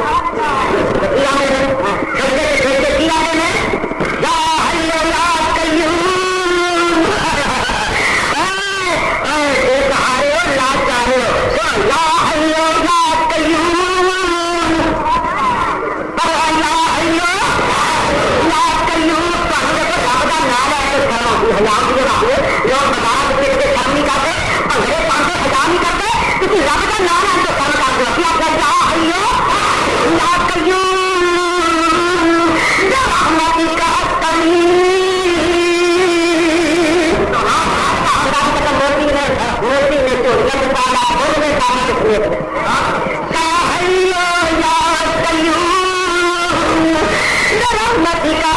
کیا میں سجدے کیا میں یا حی یا قیوم اے سہارے ہو لا چاہے ہو یا حی یا قیوم یا حی یا قیوم ہزار جو رکھو لوگ بتا کے کام نہیں کرتے اگلے 500,000 نہیں کرتے کسی رب کا نام ہے تو کام کر دو کیا کرتا ہے یا قیوم برحمتی کا موتی نے چوریاں بتایا بولنے کا برحمتی کا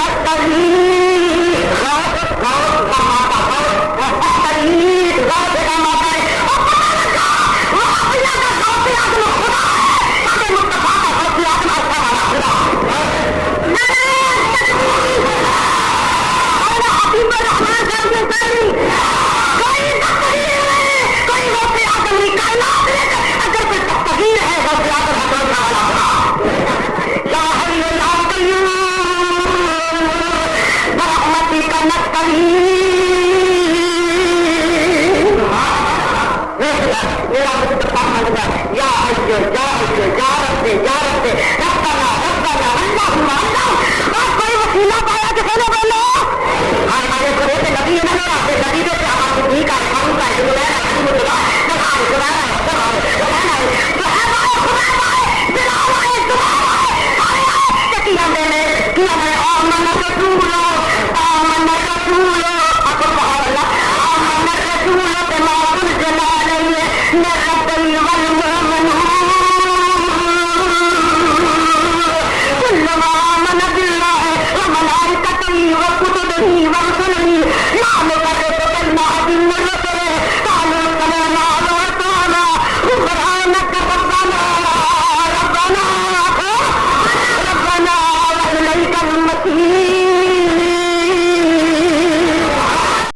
کیا